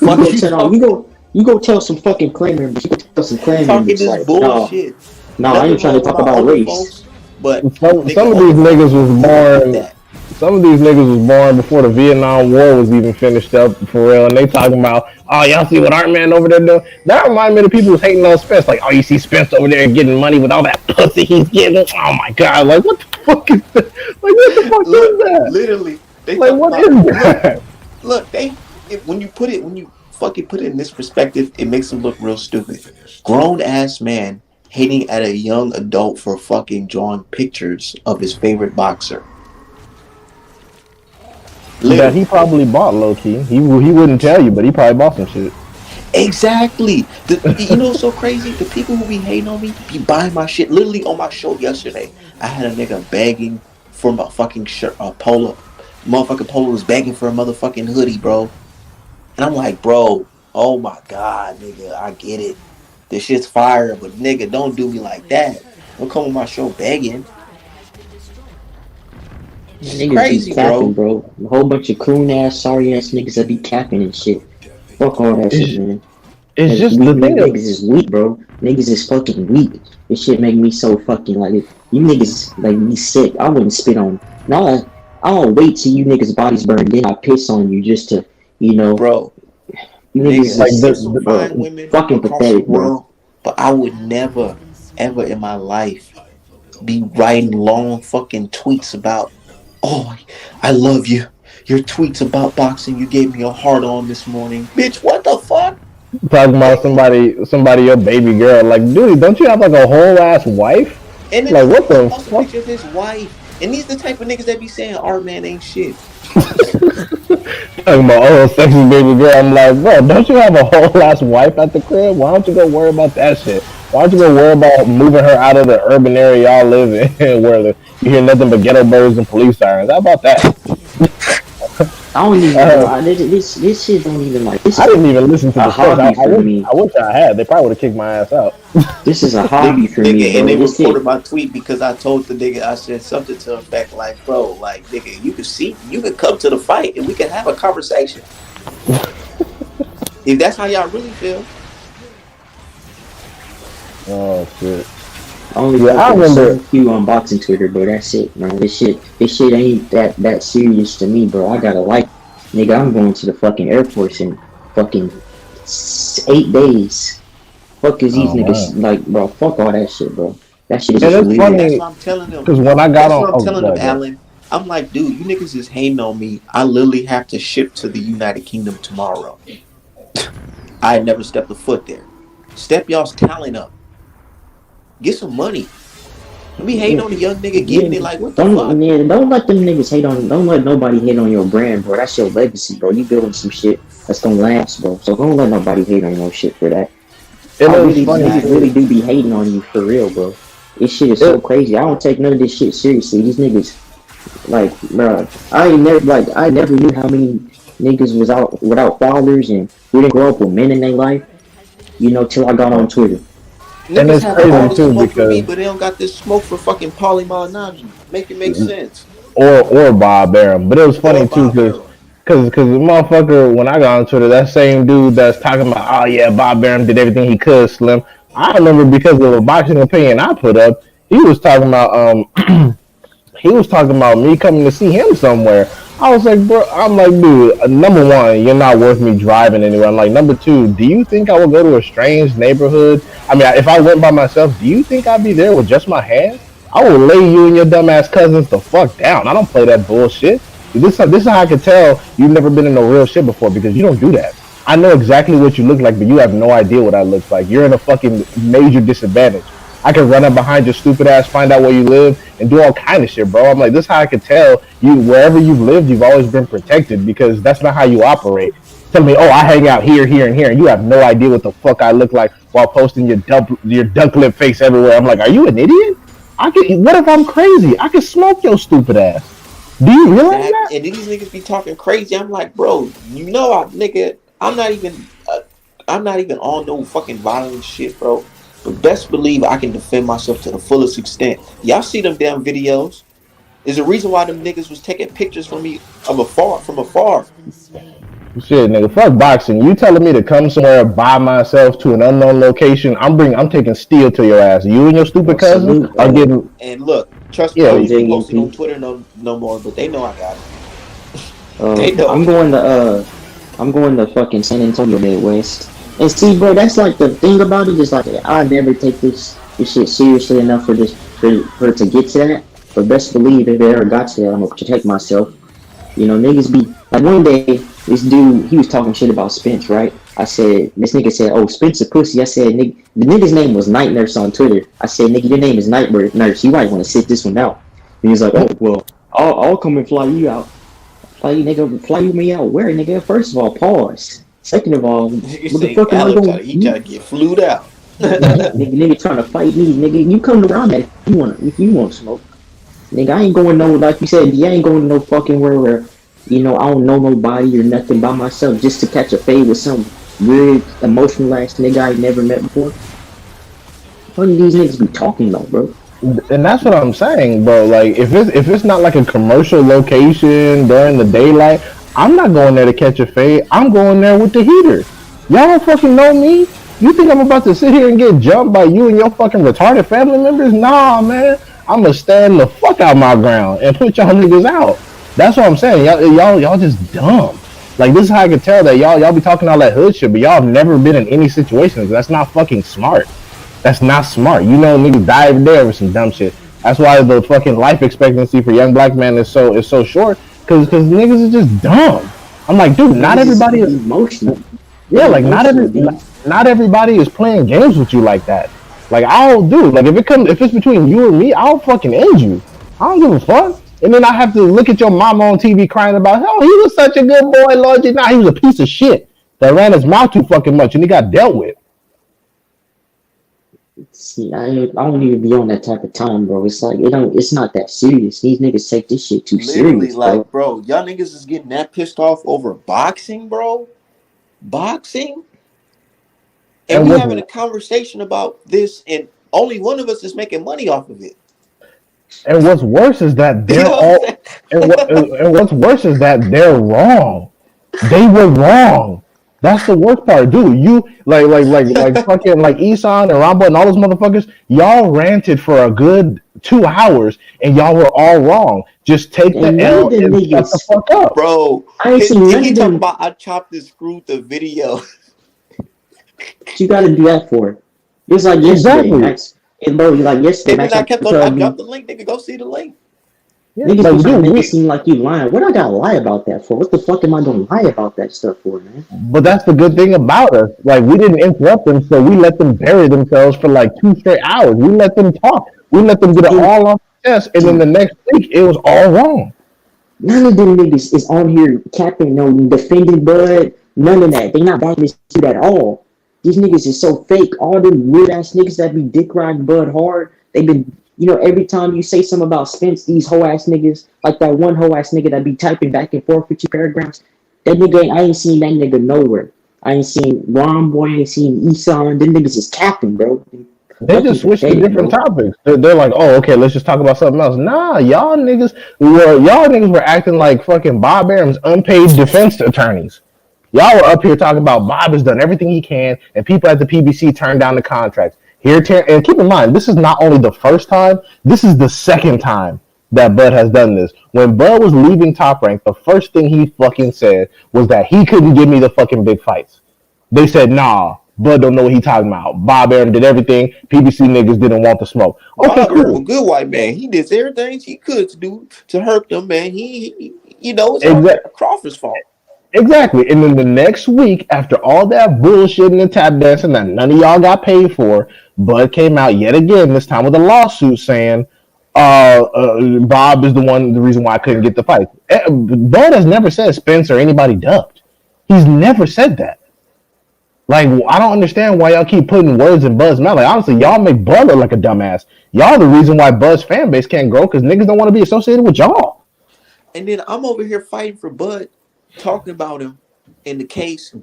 You Fuck go you tell, no, talking. you go tell some fucking clan members. You go tell some You clan talking members this like, no, bullshit. no, I Nothing ain't trying to wrong with talk my about older race. folks, but nigga, some of older these folks niggas don't was give a fuck born. that. Some of these niggas was born before the Vietnam War was even finished up for real, and they talking about, oh, y'all see what our man over there doing? That reminds me of the people who's hating on Spence, like, oh, you see Spence over there getting money with all that pussy he's getting. Oh my god, like what the fuck is that? Like what the fuck is Look, that? literally, they Like talking what about is look, that? look. When you fucking put it in this perspective, it makes them look real stupid. Grown ass man hating at a young adult for fucking drawing pictures of his favorite boxer. That he Literally, probably bought low key. He wouldn't tell you, but he probably bought some shit. exactly. You know what's so crazy? The people who be hating on me be buying my shit. Literally on my show yesterday, I had a nigga begging for my fucking shirt, polo. Motherfucking polo was begging for a motherfucking hoodie, bro. And I'm like, bro, oh my god, nigga, I get it. This shit's fire, but nigga, don't do me like that. Don't come on my show begging. It's Niggas be crazy, capping, bro. bro. A whole bunch of coon ass, sorry ass niggas that be capping and shit. Fuck all that shit, It's, man. it's Cause just the thing niggas of is weak, bro. Niggas is fucking weak. This shit make me so fucking like you niggas like me sick. I wouldn't spit on. No, I'll wait till you niggas bodies burn, then I piss on you just to, you know, Bro, you niggas nigga, like is there's some bro, fine women fucking across the pathetic, bro. world, but I would never, ever in my life be writing long fucking tweets about, oh, I love you. Your tweets about boxing, you gave me a heart on this morning. Bitch, what the fuck? talking about Nigga. somebody your baby girl. Like, dude, don't you have like a whole ass wife? And then Like, this what nigga the post a fuck? picture of his wife. And these the type of niggas that be saying our man ain't shit. Talking about sexy baby girl. I'm like, bro, don't you have a whole ass wife at the crib? Why don't you go worry about that shit? Why don't you go worry about moving her out of the urban area y'all live in, where you hear nothing but ghetto birds and police sirens? How about that? I don't even, bro. Uh, This shit don't even like. This I is didn't even listen to a the first. hobby for me. I wish I had. They probably would have kicked my ass out. This is a hobby Nigga, for me, nigga, and bro. they This shit. reported my tweet because I told the nigga, I said something to the effect like, bro, like, nigga, you could come to the fight and we can have a conversation. If that's how y'all really feel. Oh shit. I only Yeah, fuck I with a remember. certain few on boxing Twitter, bro. That's it, man. This shit ain't that serious to me, bro. I gotta like, nigga. I'm going to the fucking Air Force in fucking 8 days. Fuck is these Oh man. niggas like, bro? Fuck all that shit, bro. That shit is And just it's weird. That's funny what I'm telling them. because when I got That's on, what I'm oh, telling them, go ahead. Alan. I'm like, dude, you niggas is hating on me. I literally have to ship to the United Kingdom tomorrow. I had never stepped a foot there. Step y'all's talent up. Get some money. Don't be hating on a young nigga getting Yeah, it like, what the fuck? don't let them niggas hate on. Don't let nobody hate on your brand, bro. That's your legacy, bro. You building some shit that's gonna last, bro. So don't let nobody hate on your shit for that. And I it was really, funny niggas Exactly. really too. do be hating on you for real, bro. This shit is so It, crazy. I don't take none of this shit seriously. These niggas, like, bro, I never knew how many niggas was out without fathers and we didn't grow up with men in their life, you know, till I got on Twitter. and Niggas it's have all crazy the too smoke for me, because but they don't got this smoke for fucking Paulie Malignaggi. Make it make sense. or Bob Arum. But it was Or funny too Bob because Arum. the motherfucker when I got on Twitter, that same dude that's talking about, oh yeah, Bob Arum did everything he could, Slim. I remember because of a boxing opinion I put up, he was talking about he was talking about me coming to see him somewhere. I was like, bro, I'm like, dude, number one, you're not worth me driving anywhere. I'm like, number two, do you think I would go to a strange neighborhood? I mean, if I went by myself, do you think I'd be there with just my hands? I will lay you and your dumbass cousins the fuck down. I don't play that bullshit. This is how I can tell you've never been in no real shit before because you don't do that. I know exactly what you look like, but you have no idea what I look like. You're in a fucking major disadvantage. I can run up behind your stupid ass, find out where you live, and do all kind of shit, bro. I'm like, this is how I can tell you wherever you've lived, you've always been protected because that's not how you operate. Tell me, oh, I hang out here, here, and here, and you have no idea what the fuck I look like while posting your duck lip face everywhere. I'm like, are you an idiot? What if I'm crazy? I can smoke your stupid ass. Do you realize that? And these niggas be talking crazy. I'm like, bro, I'm not even on no fucking violent shit, bro. But best believe I can defend myself to the fullest extent. Y'all see them damn videos? There's a reason why them niggas was taking pictures from me from afar. Shit, nigga, fuck boxing. You telling me to come somewhere by myself to an unknown location? I'm taking steel to your ass. You and your stupid cousin are getting. And look, trust me, I don't even post it on Twitter no more. But they know I got it. They know. I'm going to fucking San Antonio Midwest. And see, bro, that's like the thing about it is like I never take this shit seriously enough for it to get to that. But best believe if it ever got to that, I'm gonna protect myself. You know, niggas be like one day this dude he was talking shit about Spence, right? This nigga said, "Oh, Spence a pussy." I said, "Nigga," the nigga's name was Night Nurse on Twitter. I said, "Nigga, your name is Night Nurse. You might want to sit this one out." And he's like, "Oh, well, I'll come and fly you out. Fly you me out where, nigga? First of all, pause. Second of all, what the fuck am I going? He trying to get flued out. nigga trying to fight me, nigga. You come around that if you want smoke, nigga. I ain't going no, like you said, I ain't going no fucking where you know I don't know nobody or nothing by myself just to catch a fade with some weird emotional ass nigga I ain't never met before. What do these niggas be talking about, bro? And that's what I'm saying, bro. Like, if it's not like a commercial location during the daylight, I'm not going there to catch a fade. I'm going there with the heater. Y'all don't fucking know me. You think I'm about to sit here and get jumped by you and your fucking retarded family members? Nah, man. I'm gonna stand the fuck out my ground and put y'all niggas out. That's what I'm saying. Y'all just dumb. Like, this is how I can tell that y'all be talking all that hood shit, but y'all have never been in any situations. That's not fucking smart. That's not smart. You know, niggas die every day over some dumb shit. That's why the fucking life expectancy for young black men is so short. Cause niggas is just dumb. I'm like, dude, not everybody is emotional. Yeah, like not everybody is playing games with you like that. Like, I'll do, like, if it's between you and me, I'll fucking end you. I don't give a fuck. And then I have to look at your mama on TV crying about, oh, he was such a good boy, Lord. Nah, he was a piece of shit that ran his mouth too fucking much and he got dealt with. See, I don't even be on that type of time, bro. It's like it's not that serious. These niggas take this shit too serious, like, bro, y'all niggas is getting that pissed off over boxing, bro. Boxing, and we having a conversation about this, and only one of us is making money off of it. And what's worse is that they're and what's worse is that they're wrong. They were wrong. That's the worst part, dude. You like fucking like Isan and Rambo and all those motherfuckers. Y'all ranted for a good 2 hours and y'all were all wrong. Just take the L and shut the fuck up, bro. He talking about I chopped and screwed the video. What you gotta do that for? It's like yesterday. And bro, like yesterday. I dropped the link. Nigga, go see the link. Yeah, niggas trying to make it seem like you lying. What I gotta lie about that for? What the fuck am I gonna lie about that stuff for, man? But that's the good thing about us. Like, we didn't interrupt them, so we let them bury themselves for like 2 straight hours. We let them talk. We let them get it all off the chest, and then the next week it was all wrong. None of them niggas is on here capping, no defending Bud. None of that. They not backing this shit at all. These niggas is so fake. All them weird ass niggas that be dick riding Bud hard. They been. You know, every time you say something about Spence, these hoe ass niggas, like that one hoe ass nigga that be typing back and forth with your paragraphs, that nigga, I ain't seen that nigga nowhere. I ain't seen Ron Boy, I ain't seen Isan. Them niggas is capping, bro. They just switched to different topics. They're like, oh, okay, let's just talk about something else. Nah, y'all niggas were acting like fucking Bob Arum's unpaid defense attorneys. Y'all were up here talking about Bob has done everything he can, and people at the PBC turned down the contracts. And keep in mind, this is not only the first time, this is the second time that Bud has done this. When Bud was leaving Top Rank, the first thing he fucking said was that he couldn't give me the fucking big fights. They said, nah, Bud don't know what he talking about. Bob Arum did everything. PBC niggas didn't want the smoke. Okay, Bob Arum cool. a good white man. He did everything he could to do to hurt them, man. He it's all Crawford's fault. Exactly. And then the next week, after all that bullshit and the tap dancing that none of y'all got paid for, Bud came out yet again, this time with a lawsuit saying, Bob is the reason why I couldn't get the fight. Bud has never said Spence or anybody dubbed. He's never said that. Like, I don't understand why y'all keep putting words in Bud's mouth. Like, honestly, y'all make Bud look like a dumbass. Y'all the reason why Bud's fan base can't grow because niggas don't want to be associated with y'all. And then I'm over here fighting for Bud, talking about him in the case,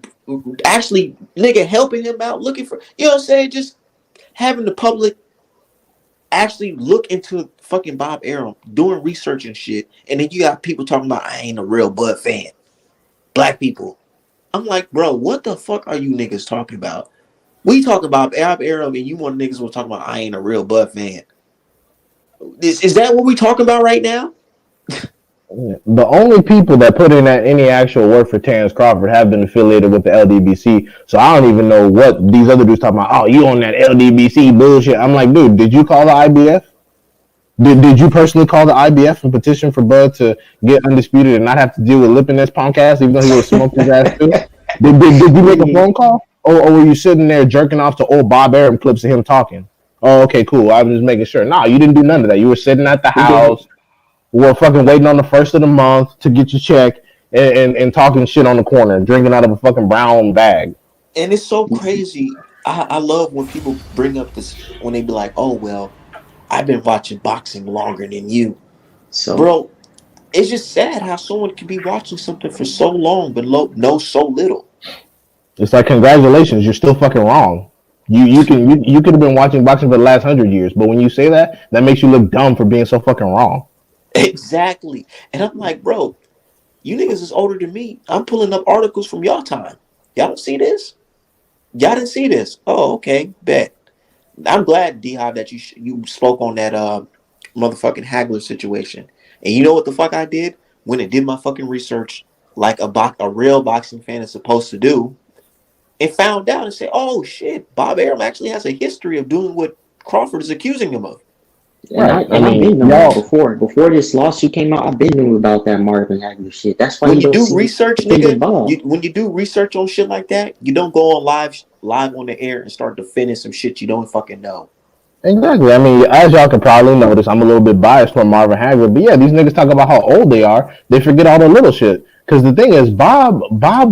actually, nigga, helping him out, looking for, you know what I'm saying? Just having the public actually look into fucking Bob Arum, doing research and shit. And then you got people talking about, I ain't a real Bud fan. Black people. I'm like, bro, what the fuck are you niggas talking about? We talk about Bob Arum and you want niggas will talk about I ain't a real Bud fan. Is that what we talking about right now? The only people that put in any actual work for Terrence Crawford have been affiliated with the LDBC. So I don't even know what these other dudes talking about. Oh, you on that LDBC bullshit. I'm like, dude, did you call the IBF? Did you personally call the IBF and petition for Bud to get undisputed and not have to deal with Lip in this punk ass, even though he was smoking his ass too? Did you make a phone call? Or were you sitting there jerking off to old Bob Arum clips of him talking? Oh, okay, cool. I was just making sure. Nah, you didn't do none of that. You were sitting at the house. We're fucking waiting on the first of the month to get your check and talking shit on the corner, drinking out of a fucking brown bag. And it's so crazy. I love when people bring up this, when they be like, oh, well, I've been watching boxing longer than you. So, bro, it's just sad how someone can be watching something for so long but know so little. It's like, congratulations, you're still fucking wrong. You could have been watching boxing for the last 100 years, but when you say that makes you look dumb for being so fucking wrong. Exactly. And I'm like, bro, you niggas is older than me. I'm pulling up articles from y'all time. Y'all don't see this? Y'all didn't see this? Oh, okay, bet. I'm glad, D-Hive, that you spoke on that motherfucking Hagler situation. And you know what the fuck I did? When I did my fucking research like a real boxing fan is supposed to do, and found out and say, oh shit, Bob Arum actually has a history of doing what Crawford is accusing him of. I've been knowing before this lawsuit came out. I've been knowing about that Marvin Hagler shit. That's why when you do research, nigga. When you do research on shit like that, you don't go on live on the air and start defending some shit you don't fucking know. Exactly. I mean, as y'all can probably notice, I'm a little bit biased for Marvin Hagler, but yeah, these niggas talk about how old they are. They forget all the little shit. Because the thing is, Bob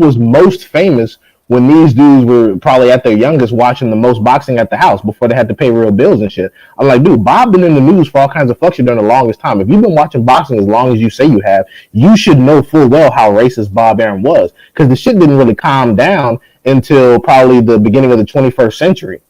was most famous when these dudes were probably at their youngest watching the most boxing at the house before they had to pay real bills and shit. I'm like, dude, Bob been in the news for all kinds of fuck shit during the longest time. If you've been watching boxing as long as you say you have, you should know full well how racist Bob Arum was. Because the shit didn't really calm down until probably the beginning of the 21st century.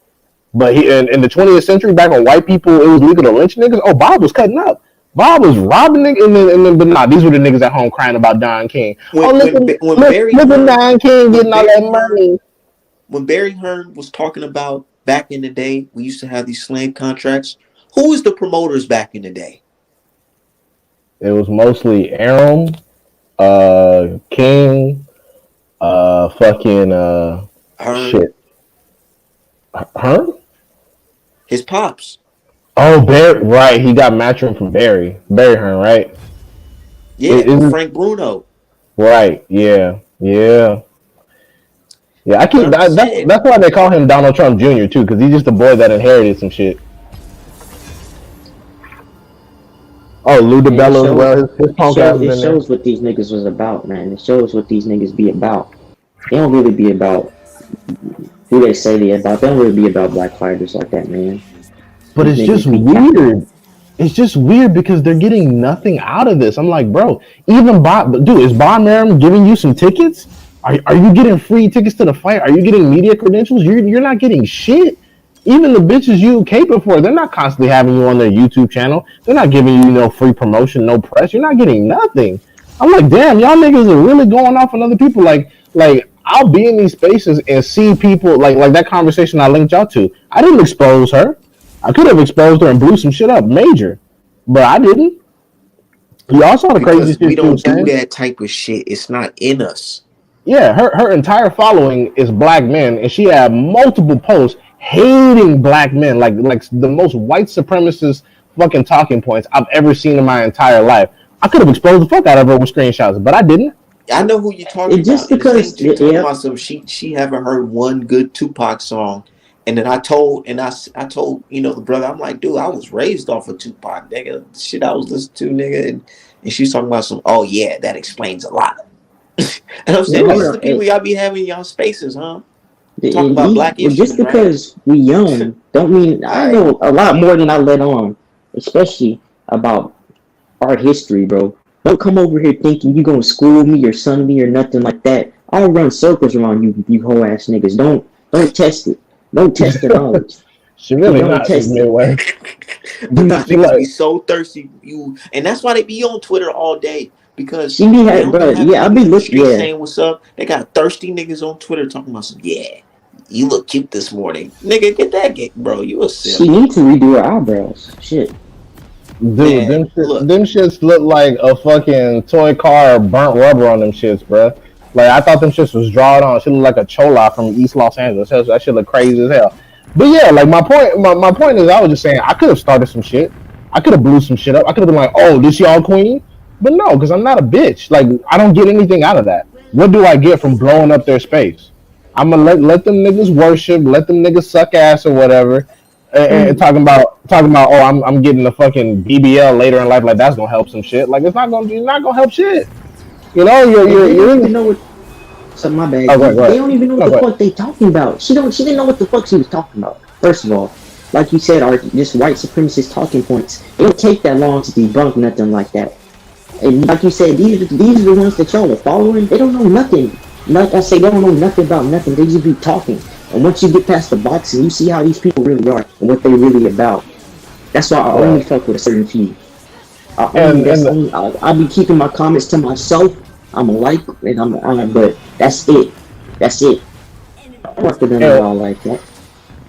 But in the 20th century, back when white people, it was legal to lynch niggas, oh, Bob was cutting up. Bob was robbing niggas, but nah, these were the niggas at home crying about Don King. Look at Don King getting all that money. When Barry Hearn was talking about back in the day, we used to have these slave contracts. Who was the promoters back in the day? It was mostly Arum, King, fucking Hearn. Shit. Hearn? His pops. Oh, Barry, right. He got Matchroom from Barry Hearn, right? Yeah, Frank Bruno. Right, yeah. Yeah, I keep that's why they call him Donald Trump Jr. too, because he's just a boy that inherited some shit. Oh, Lou DiBello as well. His punk ass it shows what these niggas was about, man. It shows what these niggas be about. They don't really be about who they say they about. They don't really be about black fighters like that, man. But it's just weird. It's just weird because they're getting nothing out of this. I'm like, bro, even dude, is Bob Arum giving you some tickets? Are you getting free tickets to the fight? Are you getting media credentials? You're not getting shit. Even the bitches you caping for, they're not constantly having you on their YouTube channel. They're not giving you no free promotion, no press. You're not getting nothing. I'm like, damn, y'all niggas are really going off on other people. Like I'll be in these spaces and see people like that conversation I linked y'all to. I didn't expose her. I could have exposed her and blew some shit up major, but I didn't. You also the crazy Because we shit she don't was do saying. that type of shit. It's not in us. Yeah, her entire following is black men, and she had multiple posts hating black men, like the most white supremacist fucking talking points I've ever seen in my entire life. I could have exposed the fuck out of her with screenshots, but I didn't. I know who you're talking It just about. And the thing because that you're talking yeah, about, so she haven't heard one good Tupac song. And then I told the brother, I'm like, dude, I was raised off of Tupac, nigga. The shit I was listening to, nigga. And she's talking about some, oh yeah, that explains a lot. And I'm yeah, saying, hold this is on. the people y'all be having in y'all spaces, huh? Talking And about black well, just issues, right? because we young, don't mean All I right. know a lot more than I let on, especially about art history, bro. Don't come over here thinking you gonna school me or son me or nothing like that. I'll run circles around you, you hoe ass niggas. Don't test it. Don't test the knowledge. She really Don't not this test it. midway. Do But these not. She niggas like be so thirsty, and that's why they be on Twitter all day, because She be they had, don't be bro. having Yeah, I niggas be in the look. street Yeah, saying what's up. They got thirsty niggas on Twitter talking about some, yeah, you look cute this morning, nigga. Get that gig, bro. You a she simp, need to redo her eyebrows. Shit. dude, man. Look, them shits look like a fucking toy car burnt rubber on them shits, bruh. Like I thought them shits was drawn on. She looked like a chola from East Los Angeles. That shit look crazy as hell. But yeah, like my point is, I was just saying I could have started some shit. I could have blew some shit up. I could have been like, oh, this y'all queen. But no, because I'm not a bitch. Like I don't get anything out of that. What do I get from blowing up their space? I'm gonna let them niggas worship, let them niggas suck ass or whatever, and talking about oh I'm getting the fucking BBL later in life, like that's gonna help some shit. Like it's not gonna help shit. You know And they don't you're even know what. So my bad. oh They go don't even know what no, the go ahead. fuck they talking about. She don't. She didn't know what the fuck she was talking about. First of all, like you said, are just white supremacist talking points. It don't take that long to debunk nothing like that. And like you said, these are the ones that y'all are following. They don't know nothing. Like I say, they don't know nothing about nothing. They just be talking. And once you get past the boxing, you see how these people really are and what they really about. That's why I only Right. fuck with a certain few. And I be keeping my comments to myself. I'm a like and but that's it. That's it. I'm not for them at and all like that.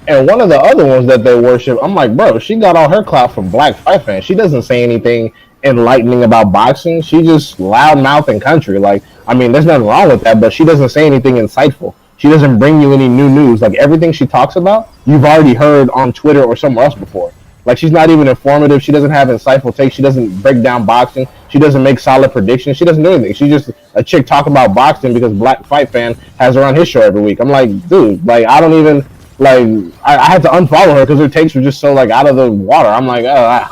And one of the other ones that they worship, I'm like, bro, she got all her clout from Black Fight fans. She doesn't say anything enlightening about boxing. She just loud mouth and country. Like, I mean, there's nothing wrong with that, but she doesn't say anything insightful. She doesn't bring you any new news. Like everything she talks about, you've already heard on Twitter or somewhere else before. Like she's not even informative. She doesn't have insightful takes. She doesn't break down boxing. She doesn't make solid predictions. She doesn't do anything. She's just a chick talking about boxing because Black Fight Fan has her on his show every week. I'm like, dude, like I don't even like I had to unfollow her because her takes were just so like out of the water. I'm like, like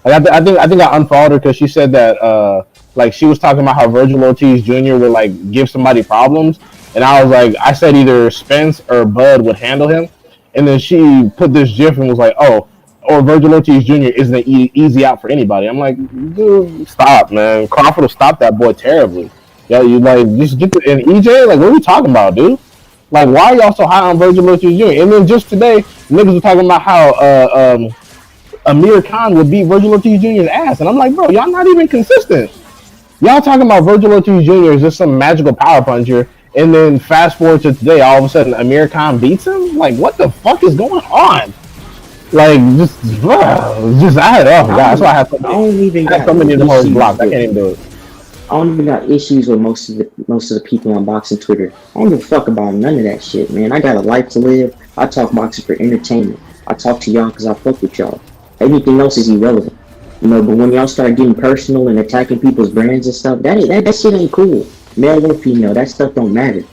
I think I unfollowed her because she said that like she was talking about how Virgil Ortiz Jr. would like give somebody problems, and I was like, I said either Spence or Bud would handle him, and then she put this gif and was like, oh, or Virgil Ortiz Jr. isn't an easy out for anybody. I'm like, dude, stop, man. Crawford will stop that boy terribly. Yeah, you like just get the and EJ, like what are we talking about, dude? Like, why are y'all so high on Virgil Ortiz Jr.? And then just today, niggas were talking about how Amir Khan would beat Virgil Ortiz Jr.'s ass, and I'm like, bro, y'all not even consistent. Y'all talking about Virgil Ortiz Jr. is just some magical power puncher, and then fast forward to today, all of a sudden Amir Khan beats him. Like, what the fuck is going on? Like, just I had oh god, that's why I don't even I had got so no many of them hoes issues blocked. I with. can't even do it. I don't even got issues with most of the people on boxing Twitter. I don't give a fuck about none of that shit, man. I got a life to live. I talk boxing for entertainment. I talk to y'all because I fuck with y'all. Anything else is irrelevant, you know. But when y'all start getting personal and attacking people's brands and stuff, that shit ain't cool. Male or female, that stuff don't matter.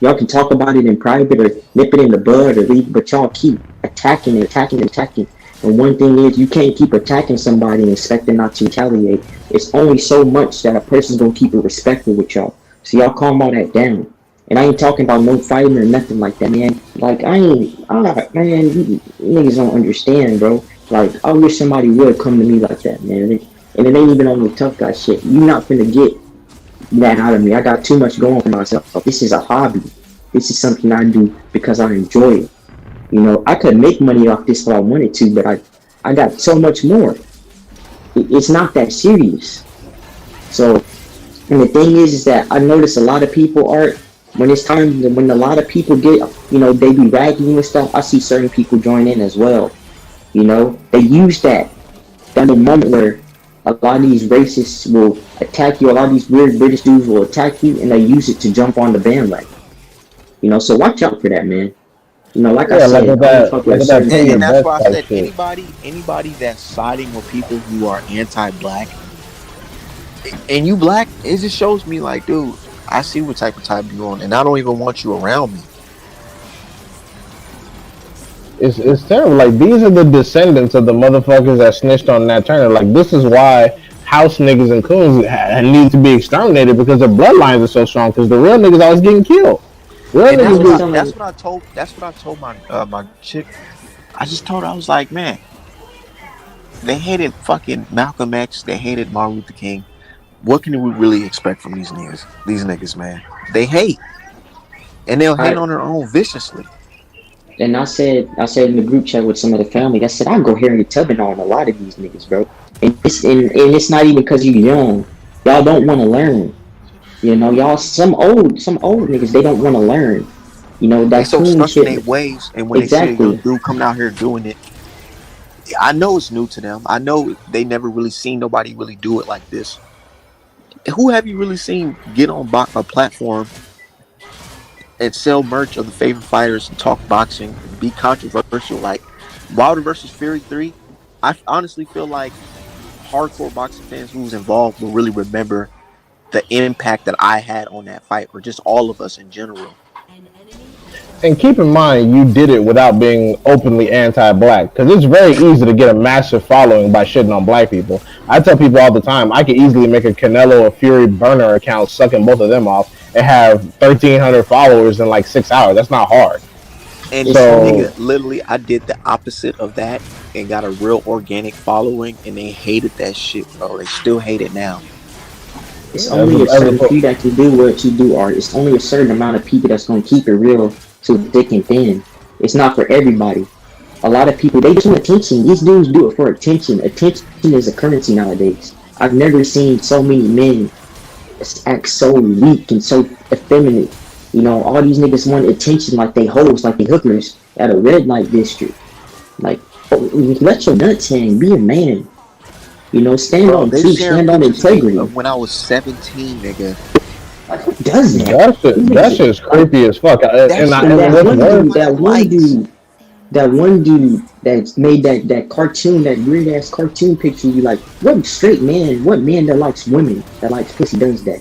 Y'all can talk about it in private or nip it in the bud or leave, but y'all keep attacking and attacking and attacking. And one thing is, you can't keep attacking somebody and expecting not to retaliate. It's only so much that a person's gonna keep it respectful with y'all. So y'all calm all that down. And I ain't talking about no fighting or nothing like that, man. Like man, you niggas don't understand, bro. Like I wish somebody would come to me like that, man. And it ain't even on no tough guy shit. You not finna get that out of me. I got too much going for myself. This is a hobby. This is something I do because I enjoy it. You know, I could make money off this if I wanted to, but I got so much more. It's not that serious. So, and the thing is that I notice a lot of people are, when it's time, when a lot of people get, you know, they be ragging you and stuff, I see certain people join in as well. You know, they use that moment where A lot of these racists will attack you. A lot of these weird British dudes will attack you, and they use it to jump on the bandwagon. So watch out for that, man. Like I Yeah, said, I only fuck with a certain pay your And that's why I best type said shit. anybody that's siding with people who are anti-black, and you black, it just shows me like, dude, I see what type of time you're on, and I don't even want you around me. It's terrible. Like these are the descendants of the motherfuckers that snitched on Nat Turner. Like this is why house niggas and coons need to be exterminated because their bloodlines are so strong. Because the real niggas always getting killed. Real And niggas be that's what I told my chick. I just told her, I was like, man, they hated fucking Malcolm X. They hated Martin Luther King. What can we really expect from these niggas? These niggas, man, they hate, and they'll hate on their own viciously. And I said in the group chat with some of the family, I said I go Harriet Tubman on a lot of these niggas, bro. And it's not even because you young. Y'all don't want to learn. Y'all some old niggas, they don't want to learn. They That so coon stuck in their shit. ways, and when they see a young dude coming out here doing it, I know it's new to them. I know they never really seen nobody really do it like this. Who have you really seen get on a platform and sell merch of the favorite fighters and talk boxing and be controversial? Like Wilder versus Fury 3, I honestly feel like hardcore boxing fans who was involved will really remember the impact that I had on that fight, or just all of us in general. And keep in mind, you did it without being openly anti-black. Because it's very easy to get a massive following by shitting on black people. I tell people all the time, I could easily make a Canelo or Fury burner account, sucking both of them off, and have 1,300 followers in like 6 hours. That's not hard. And nigga, literally, I did the opposite of that and got a real organic following, and they hated that shit, bro. They still hate it now. It's only a certain few that can do what you do, Art. It's only a certain amount of people that's gonna keep it real to thick and thin. It's not for everybody. A lot of people, they just want attention. These dudes do it for attention. Attention is a currency nowadays. I've never seen so many men act so weak and so effeminate. All these niggas want attention like they hoes, like they hookers at a red light district. Like, let your nuts hang. Be a man. Stand on truth, stand on integrity. When I was 17, nigga. Who does that? That shit's creepy as fuck. That one dude that made that cartoon, that weird ass cartoon picture, you like, what straight man, what man that likes women, that likes pussy does that?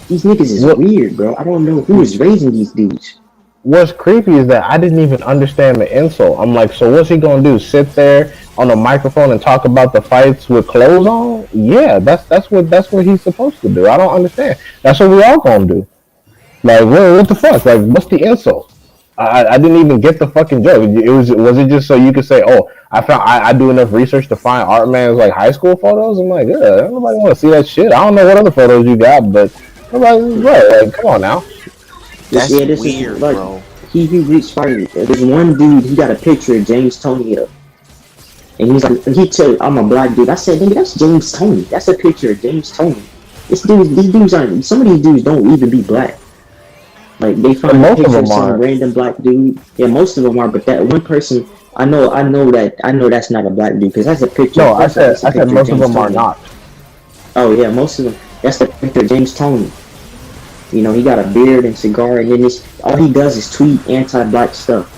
These niggas is weird, bro. I don't know who is raising these dudes. What's creepy is that I didn't even understand the insult. I'm like, so what's he gonna do? Sit there on a microphone and talk about the fights with clothes on? Yeah, that's what he's supposed to do. I don't understand. That's what we all gonna do. Like, what the fuck? Like, what's the insult? I didn't even get the fucking joke. Was it just so you could say, oh, I do enough research to find Art Man's like high school photos? I'm like, yeah, nobody want to see that shit. I don't know what other photos you got, but nobody, like, come on now. That's this weird, is, like, bro. He reached fire. There's one dude, he got a picture of James Tony up. And he's like, he said, I'm a black dude. I said, nigga, that's James Tony. That's a picture of James Tony. These dudes aren't, some of these dudes don't even be black. Like, they find a picture of some random black dude. Yeah, most of them are, but that one person, I know that's not a black dude, because that's a picture. No, I said most of them are not. Oh, yeah, most of them. That's the picture of James Tony. He got a beard and cigar, and then all he does is tweet anti-black stuff.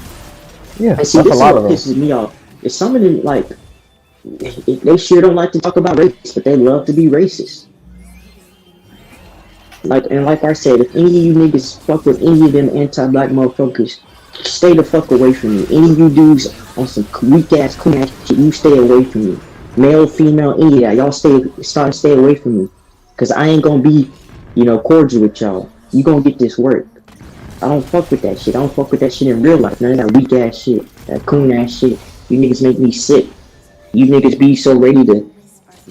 Yeah, and see, this is what pisses me off. Is some of them, like, they sure don't like to talk about race, but they love to be racist. Like I said, if any of you niggas fuck with any of them anti-black motherfuckers, stay the fuck away from me. Any of you dudes on some weak ass, clean ass shit, you stay away from me. Male, female, any of that, y'all stay away from me. Cause I ain't gonna be, cordial with y'all. You gonna get this work. I don't fuck with that shit. I don't fuck with that shit in real life. None of that weak ass shit, that coon ass shit. You niggas make me sick. You niggas be so ready to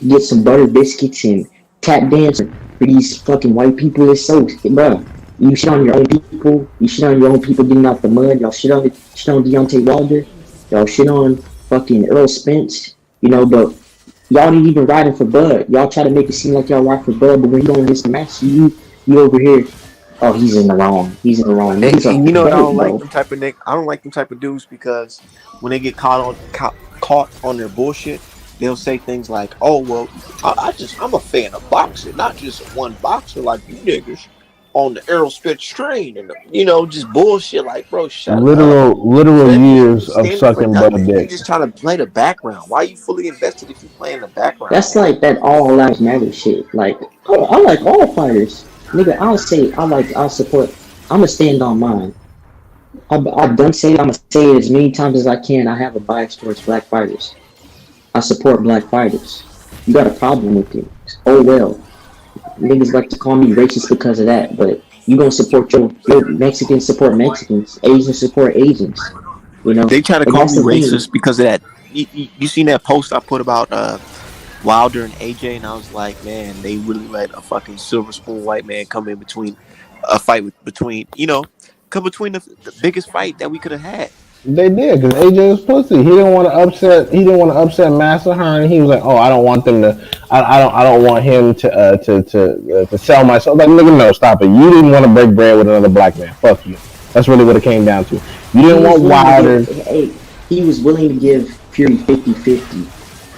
get some butter biscuits and tap dance for these fucking white people. It's so, bro. You shit on your own people. You shit on your own people getting out the mud. Y'all shit on Deontay Wilder. Y'all shit on fucking Earl Spence. But y'all ain't even riding for Bud. Y'all try to make it seem like y'all ride for Bud, but when you don't miss the match, you over here. Oh, he's in the wrong. He's in the wrong. And I don't like them type of I don't like them type of dudes because when they get caught on their bullshit, they'll say things like, "Oh well, I'm a fan of boxing, not just one boxer like you niggas on the Aerosmith train," and just bullshit. Like, bro, shut up. Literal That means you years of standing for sucking butt nothing. You dick. just trying to play the background. Why are you fully invested if you play in the background, That's nigga? like that all lives matter shit. Like, oh, I like all fighters, nigga. I'll support. I'ma stand on mine. I've done say it. I'ma say it as many times as I can. I have a bias towards black fighters. I support black fighters. You got a problem with it? Oh well. Niggas like to call me racist because of that, but you gonna support your Mexicans support Mexicans, Asians support Asians. You know, They try to and call that's me the thing. racist because of that. You seen that post I put about Wilder and AJ, and I was like, man, they really let a fucking silver spoon white man come in between a fight come between the biggest fight that we could have had. They did because AJ was pussy. He didn't want to upset. He didn't want to upset Master Hearn. He was like, "Oh, I don't want them to. I don't want him to sell myself." Like, nigga, no, stop it. You didn't want to break bread with another black man. Fuck you. That's really what it came down to. You didn't want Wilder. He was willing to give Fury 50-50,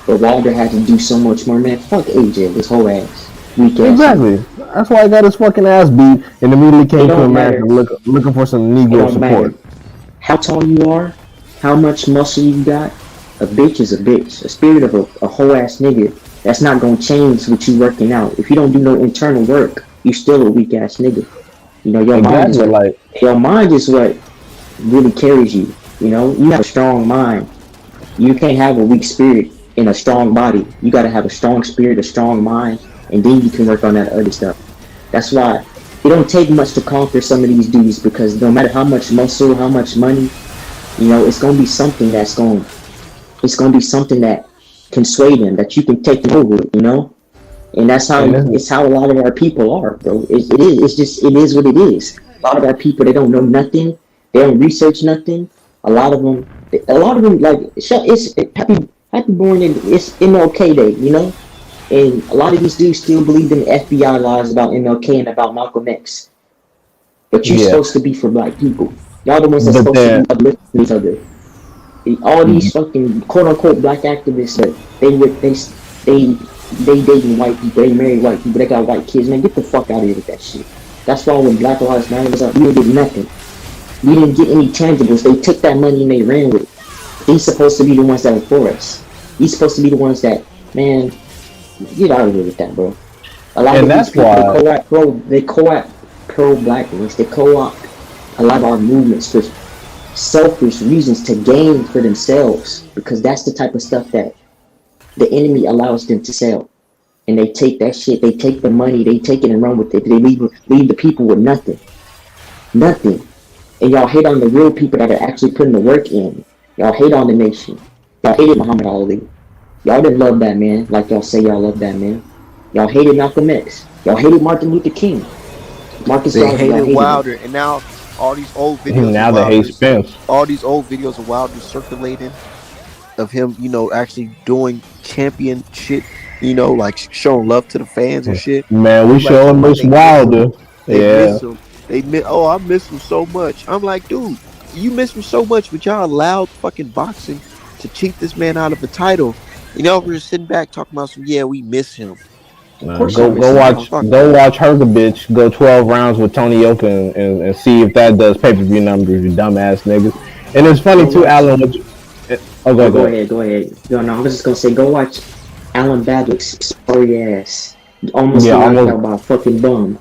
but Wilder had to do so much more. Man, fuck AJ, this whole ass. Weak ass. Exactly. That's why he got his fucking ass beat and immediately came to America matter. looking for some Negro support. Matter. How tall you are, how much muscle you got, a bitch is a bitch. A spirit of a whole ass nigga, that's not gonna change with you working out. If you don't do no internal work, you still a weak ass nigga. You know, your mind is what really carries you. You know, you have a strong mind. You can't have a weak spirit in a strong body. You gotta have a strong spirit, a strong mind, and then you can work on that other stuff. That's why it don't take much to conquer some of these dudes, because no matter how much muscle, how much money, you know, it's gonna be something that can sway them, that you can take them over, you know? And that's how it's how a lot of our people are, bro. It is what it is. A lot of our people, they don't know nothing, they don't research nothing. A lot of them like it's happy born in it's MLK Day, you know? And a lot of these dudes still believe in FBI lies about MLK and about Malcolm X. But you're supposed to be for black people. Y'all the ones that's supposed to be uplifting each other. All these fucking quote unquote black activists that they dating white people, they marry white people, they got white kids. Man, get the fuck out of here with that shit. That's why when Black Lives Matter was up, we didn't get nothing. We didn't get any tangibles. They took that money and they ran with it. These supposed to be the ones that are for us. These supposed to be the ones that, man, get out of here with that, bro. A lot of these people, they co-opt pro-blackness. They co-opt a lot of our movements for selfish reasons, to gain for themselves, because that's the type of stuff that the enemy allows them to sell. And they take that shit, they take the money, they take it and run with it. They leave the people with nothing. Nothing. And y'all hate on the real people that are actually putting the work in. Y'all hate on the nation. Y'all hated Muhammad Ali. Y'all didn't love that man like y'all say y'all love that man. Y'all hated Malcolm X. Y'all hated Martin Luther King. They hated Wilder, and now all these old videos. Now they hate Spence. All these old videos of Wilder circulating, of him, actually doing champion shit. Like showing love to the fans and shit. Man, we showing Miss Wilder. Miss him. I miss him so much. I'm like, dude, you miss him so much, but y'all allowed fucking boxing to cheat this man out of a title. We're just sitting back talking about we miss him. Go watch Hergovich go 12 rounds with Tony Yoka and see if that does pay-per-view numbers, you dumbass niggas. And it's funny too, Alan. Go ahead. No, I was just gonna say, go watch Alan Badwick's sorry ass. Almost about a fucking bum.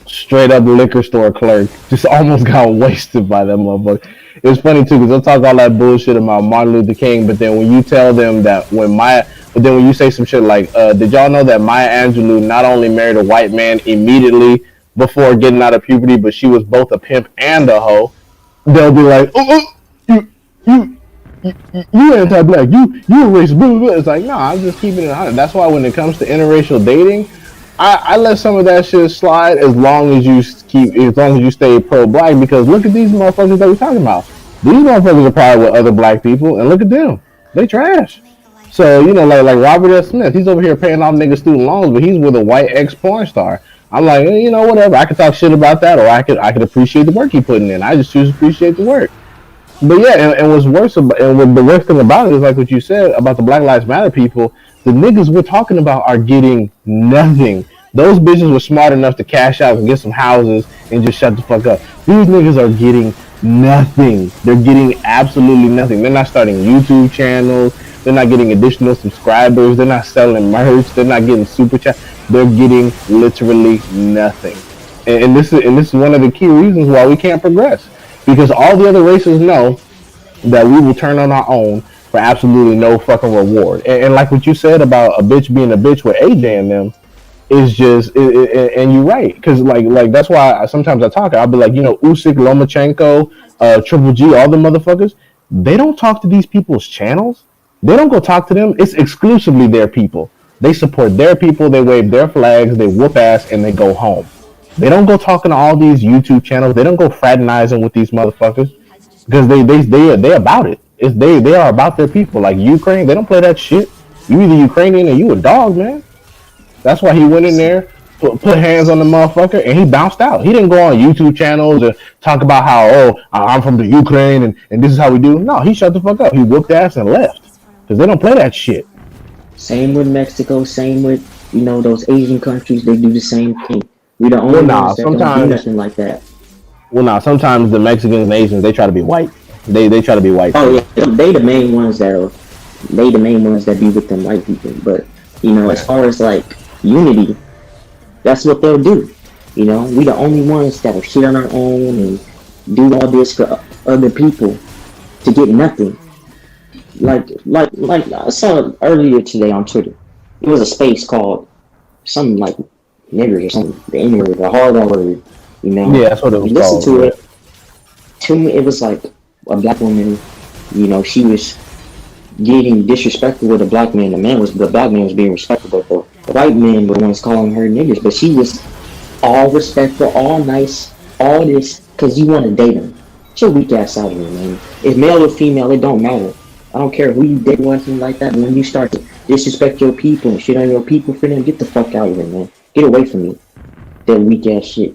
Straight up liquor store clerk. Just almost got wasted by that motherfucker. It's funny too, because they'll talk all that bullshit about Martin Luther King, but then when you tell them that but then when you say some shit like, did y'all know that Maya Angelou not only married a white man immediately before getting out of puberty, but she was both a pimp and a hoe? They'll be like, you anti-black, you a racist, blah, blah, blah. It's like, no, I'm just keeping it 100. That's why when it comes to interracial dating, I let some of that shit slide as long as you stay pro-black, because look at these motherfuckers that we're talking about. These motherfuckers are probably with other black people, and look at them. They trash. So, like Robert S. Smith, he's over here paying off niggas student loans, but he's with a white ex-porn star. I'm like, whatever. I could talk shit about that, or I could appreciate the work he putting in. I just choose to appreciate the work. But yeah, and what's worse about, and what the worst thing about it is like what you said about the Black Lives Matter people. The niggas we're talking about are getting nothing. Those bitches were smart enough to cash out and get some houses and just shut the fuck up. These niggas are getting nothing. They're getting absolutely nothing. They're not starting YouTube channels. They're not getting additional subscribers. They're not selling merch. They're not getting super chat. They're getting literally nothing. And this is one of the key reasons why we can't progress, because all the other races know that we will turn on our own for absolutely no fucking reward. And like what you said about a bitch being a bitch with AJ and them is just, and you're right, because like that's why sometimes I talk. I'll be like, Usyk, Lomachenko, Triple G, all the motherfuckers. They don't talk to these people's channels. They don't go talk to them. It's exclusively their people. They support their people. They wave their flags. They whoop ass and they go home. They don't go talking to all these YouTube channels. They don't go fraternizing with these motherfuckers because they about it. They are about their people. Like Ukraine, they don't play that shit. You either Ukrainian or you a dog, man. That's why he went in there, put hands on the motherfucker, and he bounced out. He didn't go on YouTube channels and talk about how, I'm from the Ukraine and this is how we do. No, he shut the fuck up. He whooped ass and left because they don't play that shit. Same with Mexico. Same with those Asian countries. They do the same thing. We the only ones that don't do nothing like that. Well, sometimes the Mexicans and Asians, they try to be white. They try to be white. Oh yeah, they the main ones that be with them white people. But as far as like unity, that's what they'll do. We the only ones that will shit on our own and do all this for other people to get nothing. Like I saw it earlier today on Twitter. It was a space called something like niggers or something. The N word, the hard R word. Yeah, that's what it was you listen called. To it. To me, it was like a black woman. She was getting disrespectful with a black man. The black man was being respectful, but the white men were the ones calling her niggers. But she was all respectful, all nice, all this because you want to date them. Get your weak ass out of here, man. If male or female, it don't matter. I don't care who you date or anything like that. But when you start to disrespect your people and shit on your people for them, get the fuck out of here, man. Get away from me. That weak ass shit.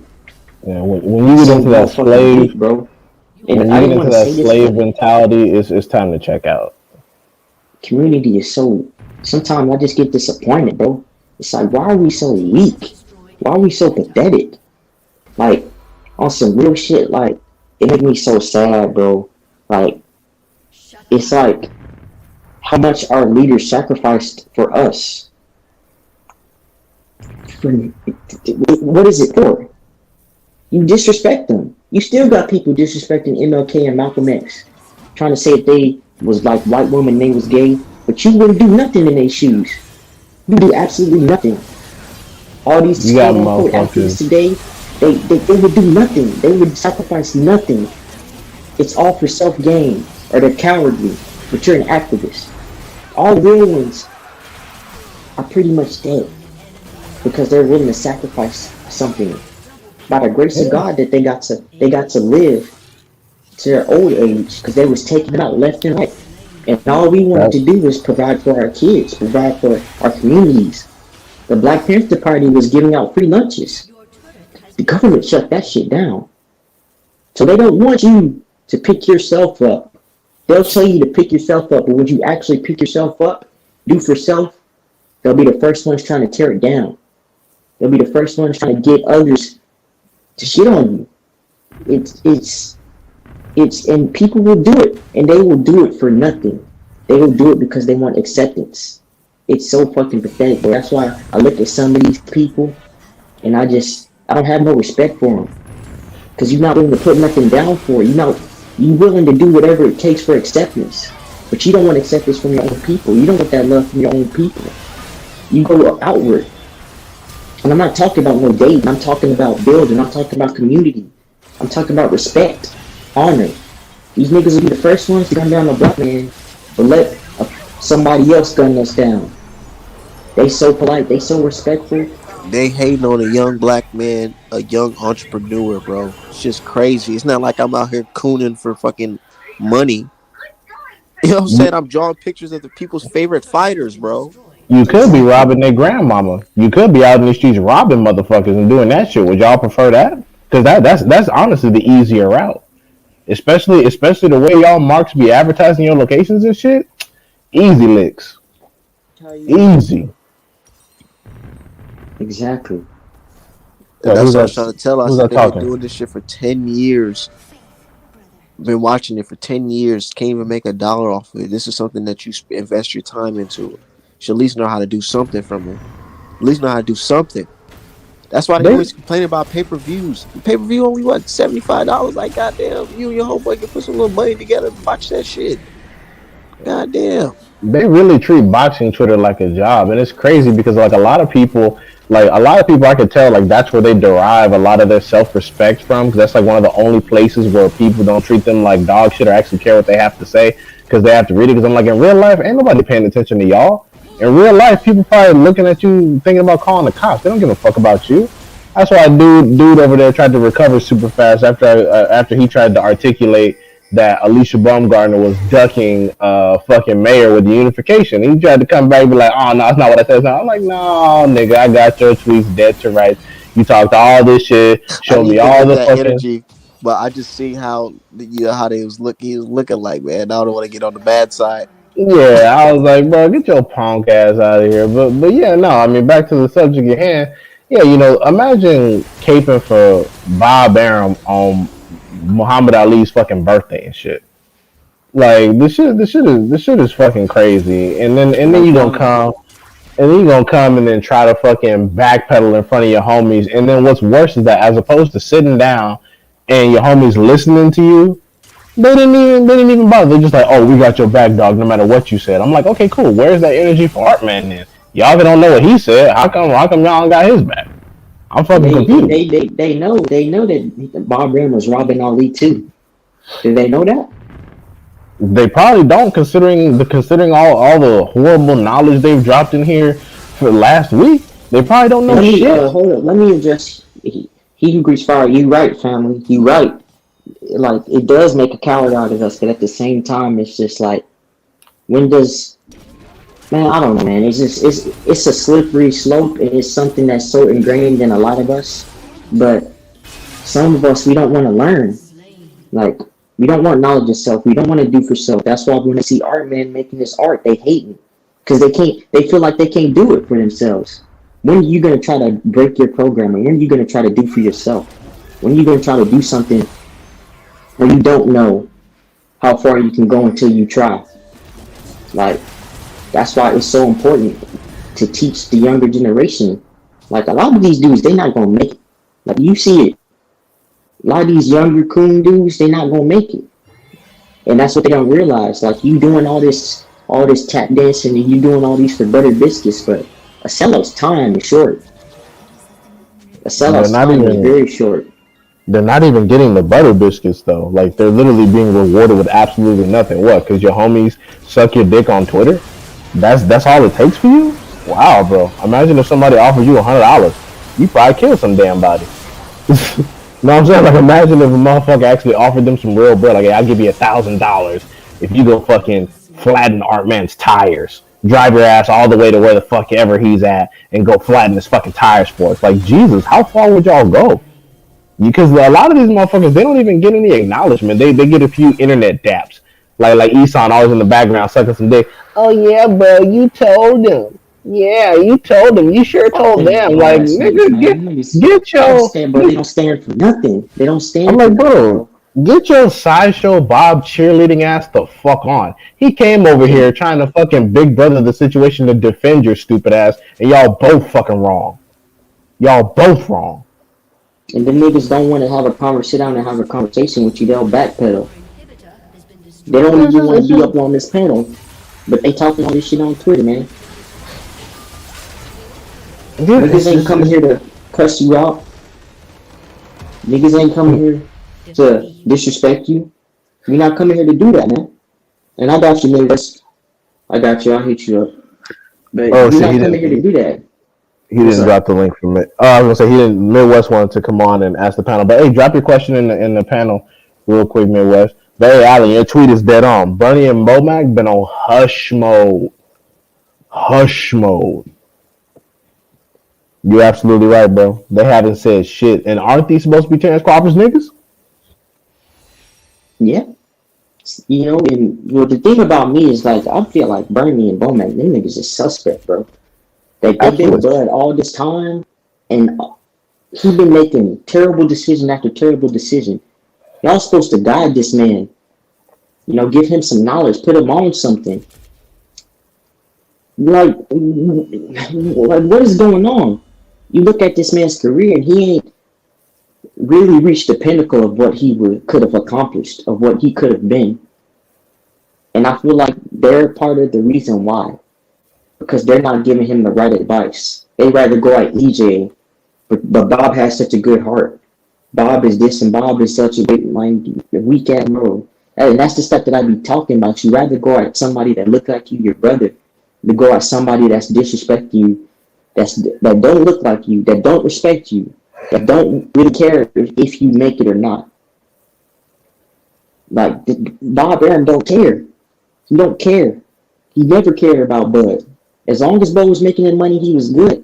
Yeah, when you get into that slave, weak, bro. And when I you didn't get into want to that say slave this, mentality, it's time to check out. Community is so. Sometimes I just get disappointed, bro. It's like, why are we so weak? Why are we so pathetic? Like, on some real shit, like, it makes me so sad, bro. Like, it's like how much our leaders sacrificed for us. What is it for? You disrespect them. You still got people disrespecting MLK and Malcolm X, trying to say if they was like white woman and they was gay, but you wouldn't do nothing in their shoes. You do absolutely nothing. All these activists today, they would do nothing. They would sacrifice nothing. It's all for self-gain, or they're cowardly, but you're an activist. All the real ones are pretty much dead because they're willing to sacrifice something by the grace of God that they got to live to their old age because they was taken out left and right. And all we wanted to do was provide for our kids, provide for our communities. The Black Panther Party was giving out free lunches. The government shut that shit down. So they don't want you to pick yourself up. They'll tell you to pick yourself up, but when you actually pick yourself up, do for self, they'll be the first ones trying to tear it down. They'll be the first ones trying to get others to shit on you. It's and people will do it, and they will do it for nothing. They will do it because they want acceptance. It's so fucking pathetic. But that's why I look at some of these people, and I don't have no respect for them, because you're not willing to put nothing down for it. You're willing to do whatever it takes for acceptance, but you don't want acceptance from your own people. You don't want that love from your own people. You go outward. And I'm not talking about no dating. I'm talking about building. I'm talking about community. I'm talking about respect, honor. These niggas will be the first ones to gun down a black man, but let somebody else gun us down. They so polite. They so respectful. They hating on a young black man, a young entrepreneur, bro. It's just crazy. It's not like I'm out here cooning for fucking money. You know what I'm saying? I'm drawing pictures of the people's favorite fighters, bro. You could be robbing their grandmama. You could be out in the streets robbing motherfuckers and doing that shit. Would y'all prefer that? Because that's honestly the easier route. especially the way y'all marks be advertising your locations and shit. Easy licks, easy. Exactly. And So that's what I was trying to tell her. I who's said that they've been talking? doing this shit for 10 years. Been watching it for 10 years. Can't even make $1 off of it. This is something that you invest your time into. You should at least know how to do something from it. At least know how to do something. That's why they They always complain about pay-per-views. Pay-per-view only what, $75? Like goddamn, you and your homeboy can put some little money together and watch that shit. Goddamn. they really treat boxing Twitter like a job, and it's crazy because like a lot of people I could tell like that's where they derive a lot of their self respect from. Because that's like one of the only places where people don't treat them like dog shit or actually care what they have to say because they have to read it. Because I'm like in real life, ain't nobody paying attention to y'all. In real life, people probably looking at you thinking about calling the cops. They don't give a fuck about you. That's why dude over there tried to recover super fast after he tried to articulate that Alicia Baumgartner was ducking fucking mayor with the unification. He tried to come back and be like, oh no, that's not what I said. I'm like, no, nigga, I got your tweets dead to rights. You talked all this shit, I show didn't me even all get the that fucking energy, but I just seen how how they was looking. He was looking like, man, I don't want to get on the bad side. yeah. I was like, bro, get your punk ass out of here. But yeah, no, I mean back to the subject at hand. Yeah, imagine caping for Bob Arum on Muhammad Ali's fucking birthday and shit. Like this shit is fucking crazy. And then I'm you gonna telling you. come and then you gonna come and then try to fucking backpedal in front of your homies. And then what's worse is that as opposed to sitting down and your homies listening to you, they didn't even bother. They're just like, oh, we got your back, dog, no matter what you said. I'm like, okay, cool. Where's that energy for Art Man then? Y'all don't know what he said. How come y'all don't got his back? I'm fucking confused. They know that Bob Graham was robbing Ali too. Did they know that? They probably don't, considering all the horrible knowledge they've dropped in here for last week. They probably don't know Let me shit. hold up. Let me address he who greets fire. You right, family. You right. Like it does make a coward out of us, but at the same time, it's just like when does man? I don't know, man. It's a slippery slope, and it's something that's so ingrained in a lot of us. But some of us we don't want to learn. Like we don't want knowledge of self. We don't want to do for self. That's why when they see art man making this art, they hate it because they can't. They feel like they can't do it for themselves. When are you gonna try to break your programming? When are you gonna try to do for yourself? When are you gonna try to do something where you don't know how far you can go until you try? Like that's why it's so important to teach the younger generation. Like a lot of these dudes, they're not gonna make it. Like you see it. A lot of these younger coon dudes, they're not gonna make it. And that's what they don't realize. Like you doing all this tap dancing and you doing all these for butter biscuits, but a sellout's time is short. A They're sellout's not time is even very short. they're not even getting the butter biscuits though. Like they're literally being rewarded with absolutely nothing. What? Because your homies suck your dick on Twitter? That's all it takes for you? Wow, bro. Imagine if somebody offered you $100. You probably kill some damn body. You know what I'm saying? Like, imagine if a motherfucker actually offered them some real bread. Like, hey, I'll give you $1,000 if you go fucking flatten Art Man's tires. Drive your ass all the way to where the fuck ever he's at and go flatten his fucking tires for us. Like, Jesus, how far would y'all go? Because a lot of these motherfuckers, they don't even get any acknowledgement. They get a few internet daps. Like Eson always in the background sucking some dick. Oh yeah, bro, you told them. Yeah, you told them. You sure told them. Like, nigga, get They don't your. stand, bro. They don't stand for nothing. They don't I'm stand for like, nothing, bro, bro. get your sideshow Bob cheerleading ass the fuck on. He came over And, here trying to fucking big brother the situation to defend your stupid ass, and y'all both fucking wrong. Y'all both wrong. and the niggas don't want to have a sit down and have a conversation with you. They'll backpedal. They don't It's even just, want it's to be just up on this panel, but they talking all this shit on Twitter, man. yeah, it's Niggas ain't just, coming it's, here to cuss you out. Niggas ain't coming here to disrespect you. You're not coming here to do that, man. And I got you, niggas. I got you. I'll hit you up. But oh you're shit, not coming here to do that. he What's didn't up? drop the link from it. Oh, I was gonna say he didn't. Midwest wanted to come on and ask the panel, but hey, drop your question in the panel real quick, Midwest. But hey, Allen, your tweet is dead on. Bernie and Momac been on hush mode. Hush mode. You're absolutely right, bro. They haven't said shit, and aren't these supposed to be Terrence Crawford's niggas? Yeah. You know, and well, the thing about me is like I feel like Bernie and Bomac, them niggas is suspect, bro. Like they've been with Absolutely. Bud all this time, and he been making terrible decision after terrible decision. Y'all supposed to guide this man. You know, give him some knowledge, put him on something. Like what is going on? You look at this man's career, and he ain't really reached the pinnacle of what he could have accomplished, of what he could have been. And I feel like they're part of the reason why, because they're not giving him the right advice. They rather go at EJ, but Bob has such a good heart. Bob is this and Bob is such a big, like, weak admiral. And that's the stuff that I be talking about. You rather go at somebody that look like you, your brother, than go at somebody that's disrespect you, that don't look like you, that don't respect you, that don't really care if you make it or not. Like Bob Aaron don't care. He don't care. He never cared about Bud. As long as Bud was making him money, he was good.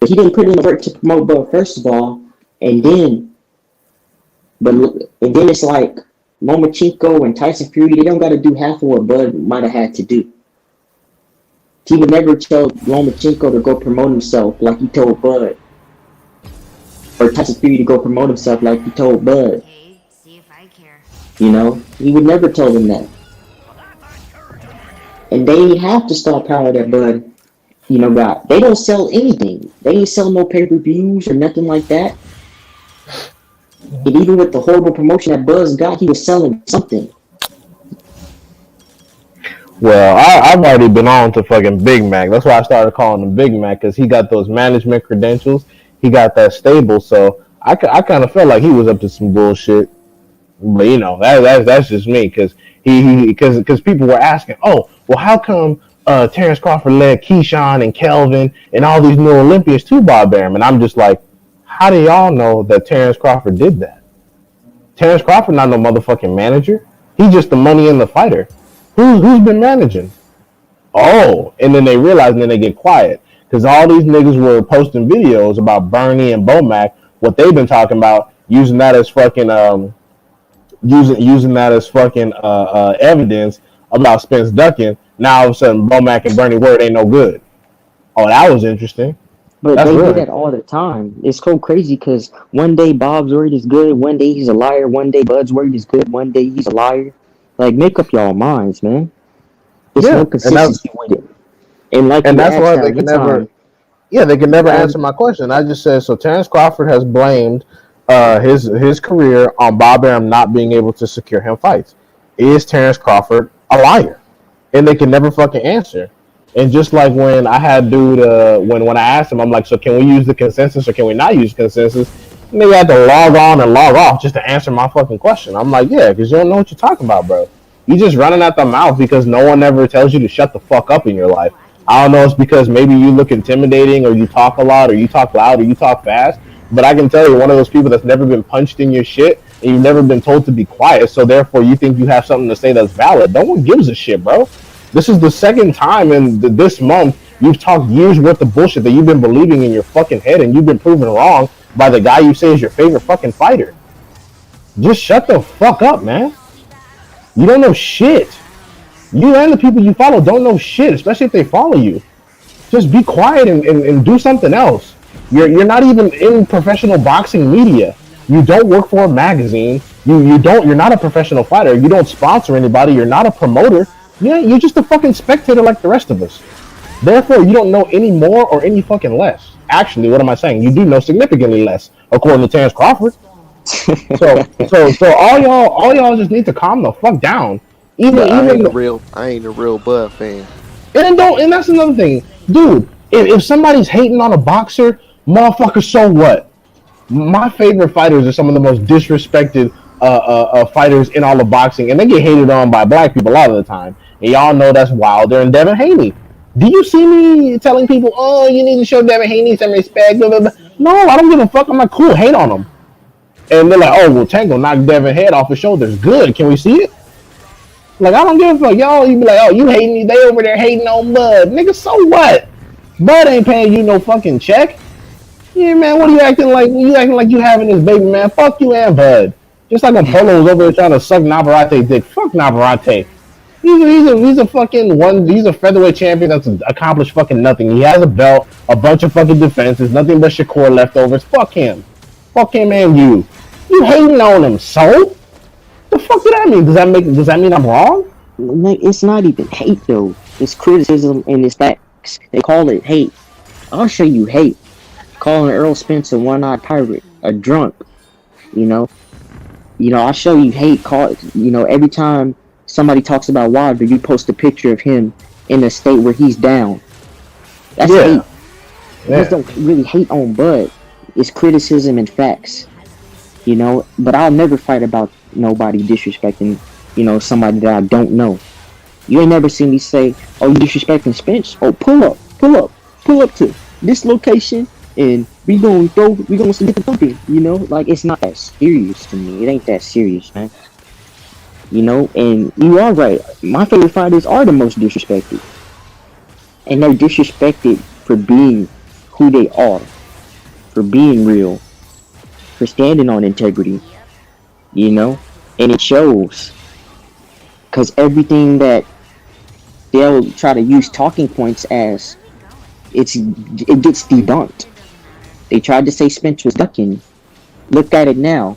But he didn't put in the work to promote Bud first of all, and then it's like Lomachenko and Tyson Fury. They don't got to do half of what Bud might have had to do. He would never tell Lomachenko to go promote himself like he told Bud, or Tyson Fury to go promote himself like he told Bud. Okay, see if I care. You know, he would never tell them that. And they have the star power that Bud, you know, got. They don't sell anything. They ain't sell no pay-per-views or nothing like that. And even with the horrible promotion that Buzz got, he was selling something. Well, I've already been on to fucking Big Mac. That's why I started calling him Big Mac, because he got those management credentials. He got that stable, so I kind of felt like he was up to some bullshit. But you know, that's just me, because because people were asking, oh, well, how come Terrence Crawford led Keyshawn and Kelvin and all these new Olympians to Bob Arum? And I'm just like, how do y'all know that Terrence Crawford did that? Terrence Crawford not no motherfucking manager. He's just the money in the fighter. Who's been managing? Oh, and then they realize, and then they get quiet, because all these niggas were posting videos about Bernie and Bomac, what they've been talking about, using that as fucking using that as fucking evidence about Spence ducking. Now all of a sudden Bomac and Bernie word ain't no good. Oh, that was interesting. But That's they do real. that all the time. It's so crazy because one day Bob's word is good, one day he's a liar, one day Bud's word is good, one day he's a liar. Like, make up y'all minds, man. There's no consistency with it. And like, and you that's asked why that they one can never. time, Yeah, they can never answer my question. I just said, so Terrence Crawford has blamed his career on Bob Arum not being able to secure him fights. Is Terrence Crawford a liar? And they can never fucking answer. And just like when I had dude, when I asked him, I'm like, so can we use the consensus or can we not use consensus? And they had to log on and log off just to answer my fucking question. I'm like, yeah, because you don't know what you're talking about, bro. You just running at the mouth because no one ever tells you to shut the fuck up in your life. I don't know, it's because maybe you look intimidating or you talk a lot or you talk loud or you talk fast. But I can tell you, one of those people that's never been punched in your shit and you've never been told to be quiet, so therefore you think you have something to say that's valid. No one gives a shit, bro. This is the second time in this month you've talked years worth of bullshit that you've been believing in your fucking head and you've been proven wrong by the guy you say is your favorite fucking fighter. Just shut the fuck up, man. You don't know shit. You and the people you follow don't know shit, especially if they follow you. Just be quiet and do something else. You're not even in professional boxing media. You don't work for a magazine. You're not a professional fighter. You don't sponsor anybody. You're not a promoter. Yeah, you're just a fucking spectator like the rest of us. Therefore, you don't know any more or any fucking less. Actually, what am I saying? You do know significantly less, according to Terrence Crawford. So all y'all just need to calm the fuck down. I ain't a real Bud fan. And that's another thing, dude. If somebody's hating on a boxer, motherfucker, so what? My favorite fighters are some of the most disrespected fighters in all of boxing, and they get hated on by black people a lot of the time. And y'all know that's Wilder and Devin Haney. Do you see me telling people, oh, you need to show Devin Haney some respect? Blah, blah, blah. No, I don't give a fuck. I'm like, cool, hate on him. And they're like, oh, well, Tango knocked Devin head off his shoulders. Good, can we see it? Like, I don't give a fuck. Y'all, you be like, oh, you hating me? They over there hating on Bud. Nigga, so what? Bud ain't paying you no fucking check. Yeah, man, what are you acting like? You acting like you having this baby, man. Fuck you and Bud. Just like when Polo was over there trying to suck Navarrete dick. Fuck Navarrete. He's a fucking one. He's a featherweight champion that's accomplished fucking nothing. He has a belt, a bunch of fucking defenses, nothing but Shakur leftovers. Fuck him and you. You hating on him, so? The fuck did that mean? Does that mean I'm wrong? Like, it's not even hate though. It's criticism and it's facts. They call it hate. I'll show you hate. Calling Earl Spence a one-eyed pirate, a drunk. I'll show you hate. Every time somebody talks about Wilder, you post a picture of him in a state where he's down. That's hate. Yeah. Just don't really hate on Bud. It's criticism and facts. But I'll never fight about nobody disrespecting, somebody that I don't know. You ain't never seen me say, oh, you disrespecting Spence? Oh, pull up to this location and we gonna get the thumping, Like, it's not that serious to me. It ain't that serious, man. And you are right. My favorite fighters are the most disrespected. And they're disrespected for being who they are. For being real. For standing on integrity. And it shows. Because everything that they'll try to use talking points as, it gets debunked. They tried to say Spence was ducking. Look at it now.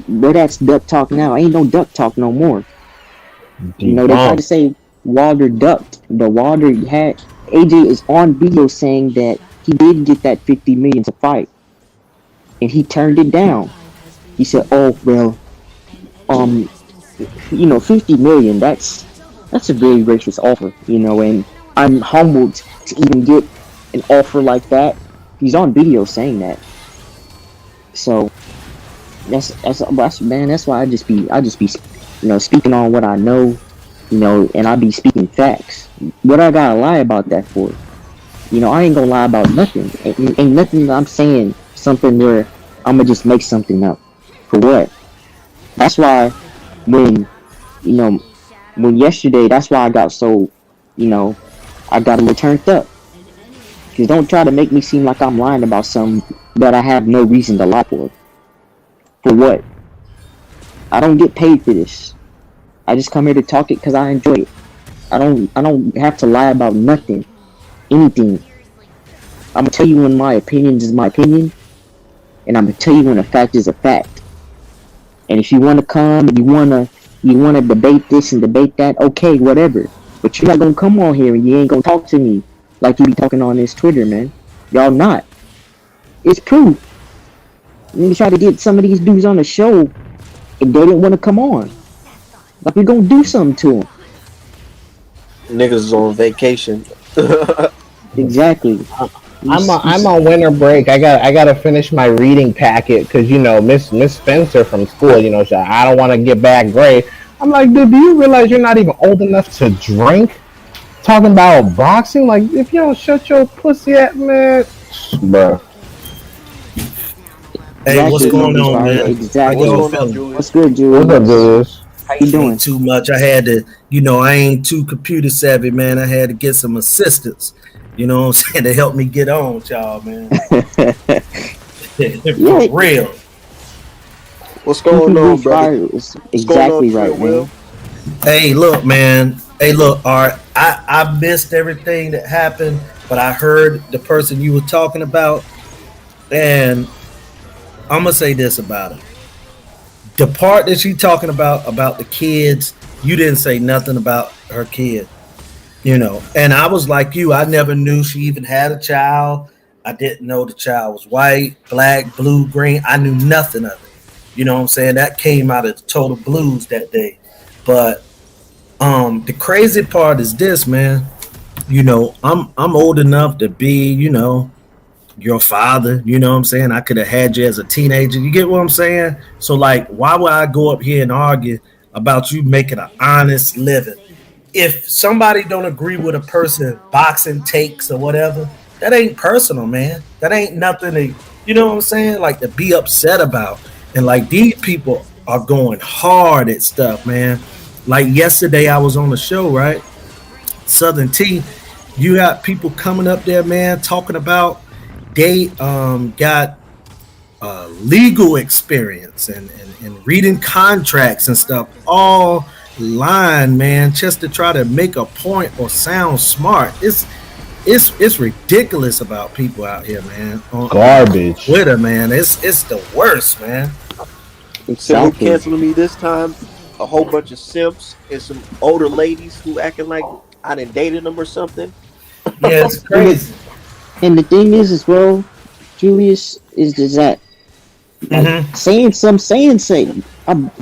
But that's duck talk now. Ain't no duck talk no more. They tried to say Wilder ducked, but Wilder had AJ is on video saying that he did get that $50 million to fight, and he turned it down. He said, "Oh well, $50 million. That's a very gracious offer, and I'm humbled to even get an offer like that." He's on video saying that. So that's why I just be speaking on what I know, and I be speaking facts. What I gotta lie about that for? I ain't gonna lie about nothing. Ain't nothing that I'm saying something where I'ma just make something up. For what? That's why when yesterday, that's why I got so, I got a little turned up. Because don't try to make me seem like I'm lying about something that I have no reason to lie for. For what? I don't get paid for this. I just come here to talk it because I enjoy it. I don't have to lie about nothing. Anything. I'm gonna tell you when my opinion is my opinion. And I'm gonna tell you when a fact is a fact. And if you wanna come and you wanna debate this and debate that, okay, whatever. But you're not gonna come on here and you ain't gonna talk to me like you be talking on this Twitter, man. Y'all not. It's proof. You try to get some of these dudes on the show and they didn't want to come on. Like, we're gonna do something to them. Niggas is on vacation. Exactly. I'm on winter break. I gotta finish my reading packet because Miss Spencer from school. I don't want to get bad grade. I'm like, dude, do you realize you're not even old enough to drink? Talking about boxing, like if you don't shut your pussy at, man, bro. Hey, what's going on, man? Exactly. What's good, Julius? What's up, Julius? How you doing? Ain't too much. I had to, I ain't too computer savvy, man. I had to get some assistance, what I'm saying, to help me get on with y'all, man. For real. What's going on, bro? Exactly right, man. Hey, look, man. All right. I missed everything that happened, but I heard the person you were talking about, and I'm gonna say this about it. The part that she talking about the kids, you didn't say nothing about her kid, And I was like you. I never knew she even had a child. I didn't know the child was white, black, blue, green. I knew nothing of it. You know what I'm saying? That came out of the total blues that day. But the crazy part is this, man. I'm old enough to be, your father, you know what I'm saying? I could have had you as a teenager. You get what I'm saying? So, like, why would I go up here and argue about you making an honest living? If somebody don't agree with a person boxing takes or whatever, that ain't personal, man. That ain't nothing to, you know what I'm saying? Like, to be upset about. And, like, these people are going hard at stuff, man. Like, yesterday I was on the show, right? Southern T. You got people coming up there, man, talking about they got legal experience and reading contracts and stuff all line, man, just to try to make a point or sound smart. It's ridiculous about people out here, man. Garbage. Twitter, man. It's the worst, man. Instead of canceling me this time, a whole bunch of simps and some older ladies who acting like I done dated them or something. Yeah, it's crazy. And the thing is, as well, Julius, is that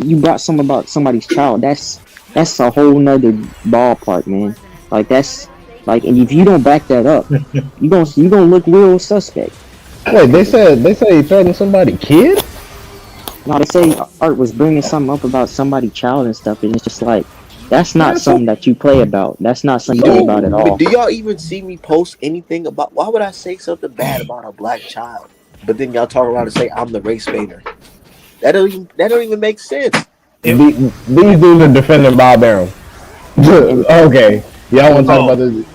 you brought something about somebody's child. That's a whole nother ballpark, man. Like that's like, and if you don't back that up, you gonna look real suspect. Wait, they said he threatened somebody's kid? No, they say Art was bringing something up about somebody's child and stuff, and it's just like, that's not something that you play about. That's not something you play about at all. Do y'all even see me post anything about? Why would I say something bad about a black child? But then y'all talk around and say I'm the race baiter. That don't even make sense. These dudes are defending Bob Arum. Okay, y'all want to talk about this?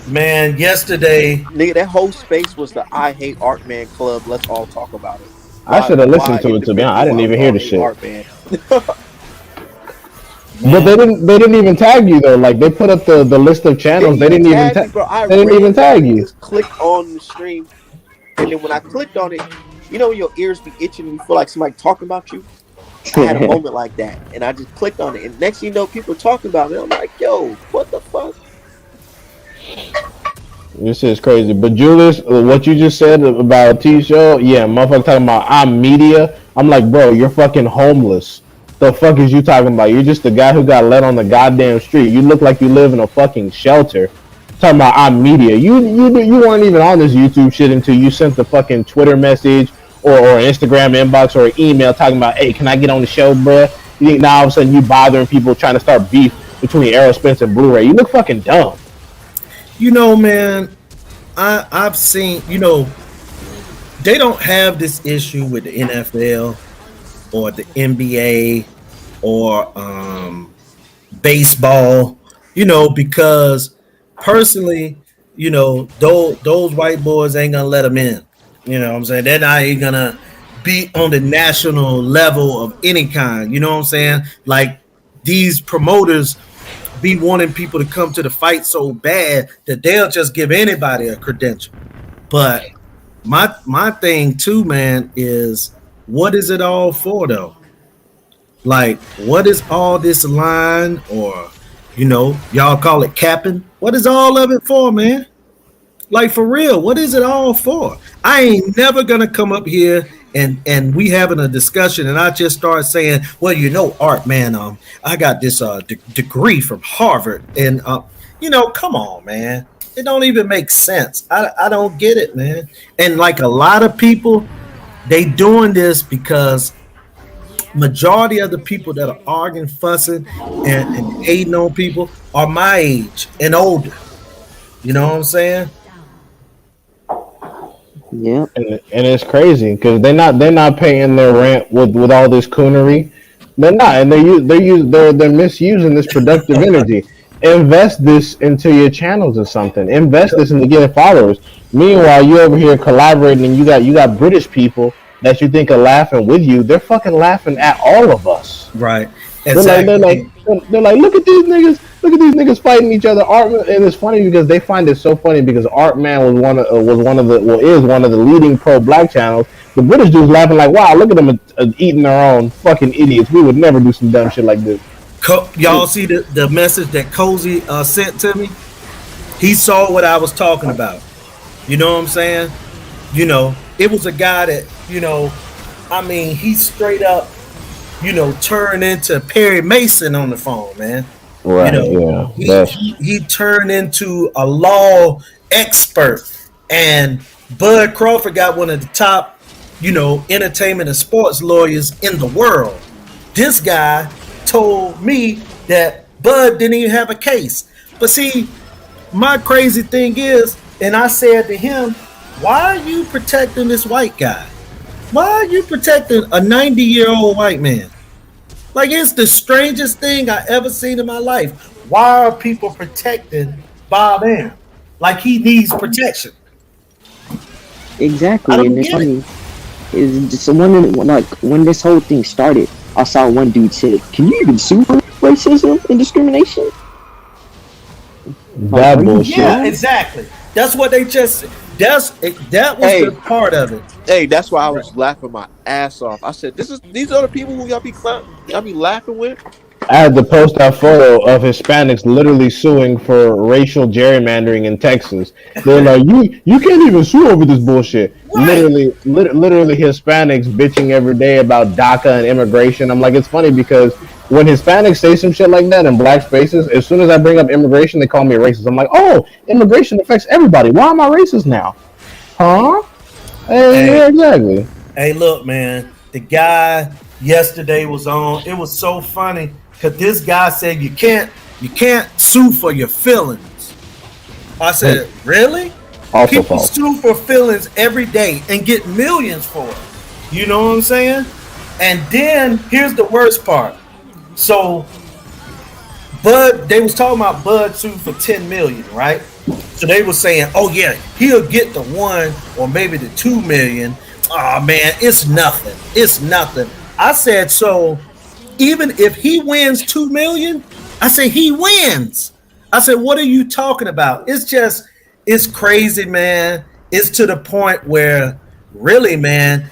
Man, yesterday, Nigga, that whole space was the I Hate Art Man Club. Let's all talk about it. I should have listened to it, to be honest. I didn't even hear the shit. But they didn't even tag you though. Like they put up the list of channels. They didn't even tag you. Just clicked on the stream, and then when I clicked on it, you know when your ears be itching and you feel like somebody talking about you? I had a moment like that, and I just clicked on it, and next thing you know, people talking about me. I'm like, yo, what the fuck? This is crazy. But Julius, what you just said about T-Show, yeah, motherfucker talking about I'm media. I'm like, bro, you're fucking homeless. The fuck is you talking about? You're just the guy who got let on the goddamn street. You look like you live in a fucking shelter. Talking about I'm media. You weren't even on this YouTube shit until you sent the fucking Twitter message or Instagram inbox or email talking about, hey, can I get on the show, bruh? You think now all of a sudden you bothering people trying to start beef between Aerospence and Blu-ray? You look fucking dumb. you know, man, I've seen, you know, they don't have this issue with the NFL or the NBA or baseball, you know, because personally, you know, those white boys ain't gonna let them in. You know what I'm saying? They're not even gonna be on the national level of any kind. You know what I'm saying? Like these promoters be wanting people to come to the fight so bad that they'll just give anybody a credential. But my thing too, man, is what is it all for though? Like, what is all this line, or you know, y'all call it capping? What is all of it for, man? Like, for real, what is it all for? I ain't never gonna come up here and we having a discussion and I just start saying, well, you know, Art, man, I got this degree from Harvard, and you know, come on, man, it don't even make sense. I don't get it, man. And like a lot of people, they doing this because majority of the people that are arguing, fussing, and hating on people are my age and older. You know what I'm saying? Yeah, and it's crazy because they're not paying their rent with all this coonery. They're not, and they're misusing this productive energy. Invest this into your channels or something. Invest this into getting followers. Meanwhile, you over here collaborating, and you got British people that you think are laughing with you. They're fucking laughing at all of us. Right. Exactly. They're like, look at these niggas fighting each other. Artman, and it's funny because they find it so funny because Artman is one of the leading pro black channels. The British dudes laughing like, wow, look at them eating their own, fucking idiots. We would never do some dumb shit like this. Y'all see the message that Cozy sent to me? He saw what I was talking about. You know what I'm saying? You know, it was a guy that, you know, I mean, he straight up, you know, turned into Perry Mason on the phone, man. Right. You know, yeah. He turned into a law expert, and Bud Crawford got one of the top, you know, entertainment and sports lawyers in the world. This guy told me that Bud didn't even have a case. But see, my crazy thing is, and I said to him, why are you protecting this white guy? Why are you protecting a 90-year-old white man? Like, it's the strangest thing I ever seen in my life. Why are people protecting Bob Arum? Like he needs protection. exactly. I don't And it's get it. funny. is just when this whole thing started, I saw one dude say, "Can you even sue for racism and discrimination?" That bullshit. Yeah, exactly. That's what they just. That was Hey. the part of it. Hey, that's why I was laughing my ass off. I said, these are the people who y'all be laughing with." I had to post that photo of Hispanics literally suing for racial gerrymandering in Texas. They're like, you can't even sue over this bullshit. Right. Literally Hispanics bitching every day about DACA and immigration. I'm like, it's funny because when Hispanics say some shit like that in black spaces, as soon as I bring up immigration, they call me a racist. I'm like, oh, immigration affects everybody. Why am I racist now? Huh? Hey, yeah, exactly. Hey, look, man. The guy yesterday was on. It was so funny because this guy said you can't sue for your feelings. I said, really? Also People false. sue for feelings every day and get millions for it. You know what I'm saying? And then here's the worst part. So Bud, they was talking about Bud sued for 10 million, right? So they were saying, oh yeah, he'll get the 1 or maybe the 2 million. Oh man, it's nothing. It's nothing. I said, so even if he wins 2 million, I said he wins. I said, what are you talking about? It's crazy, man. It's to the point where really, man,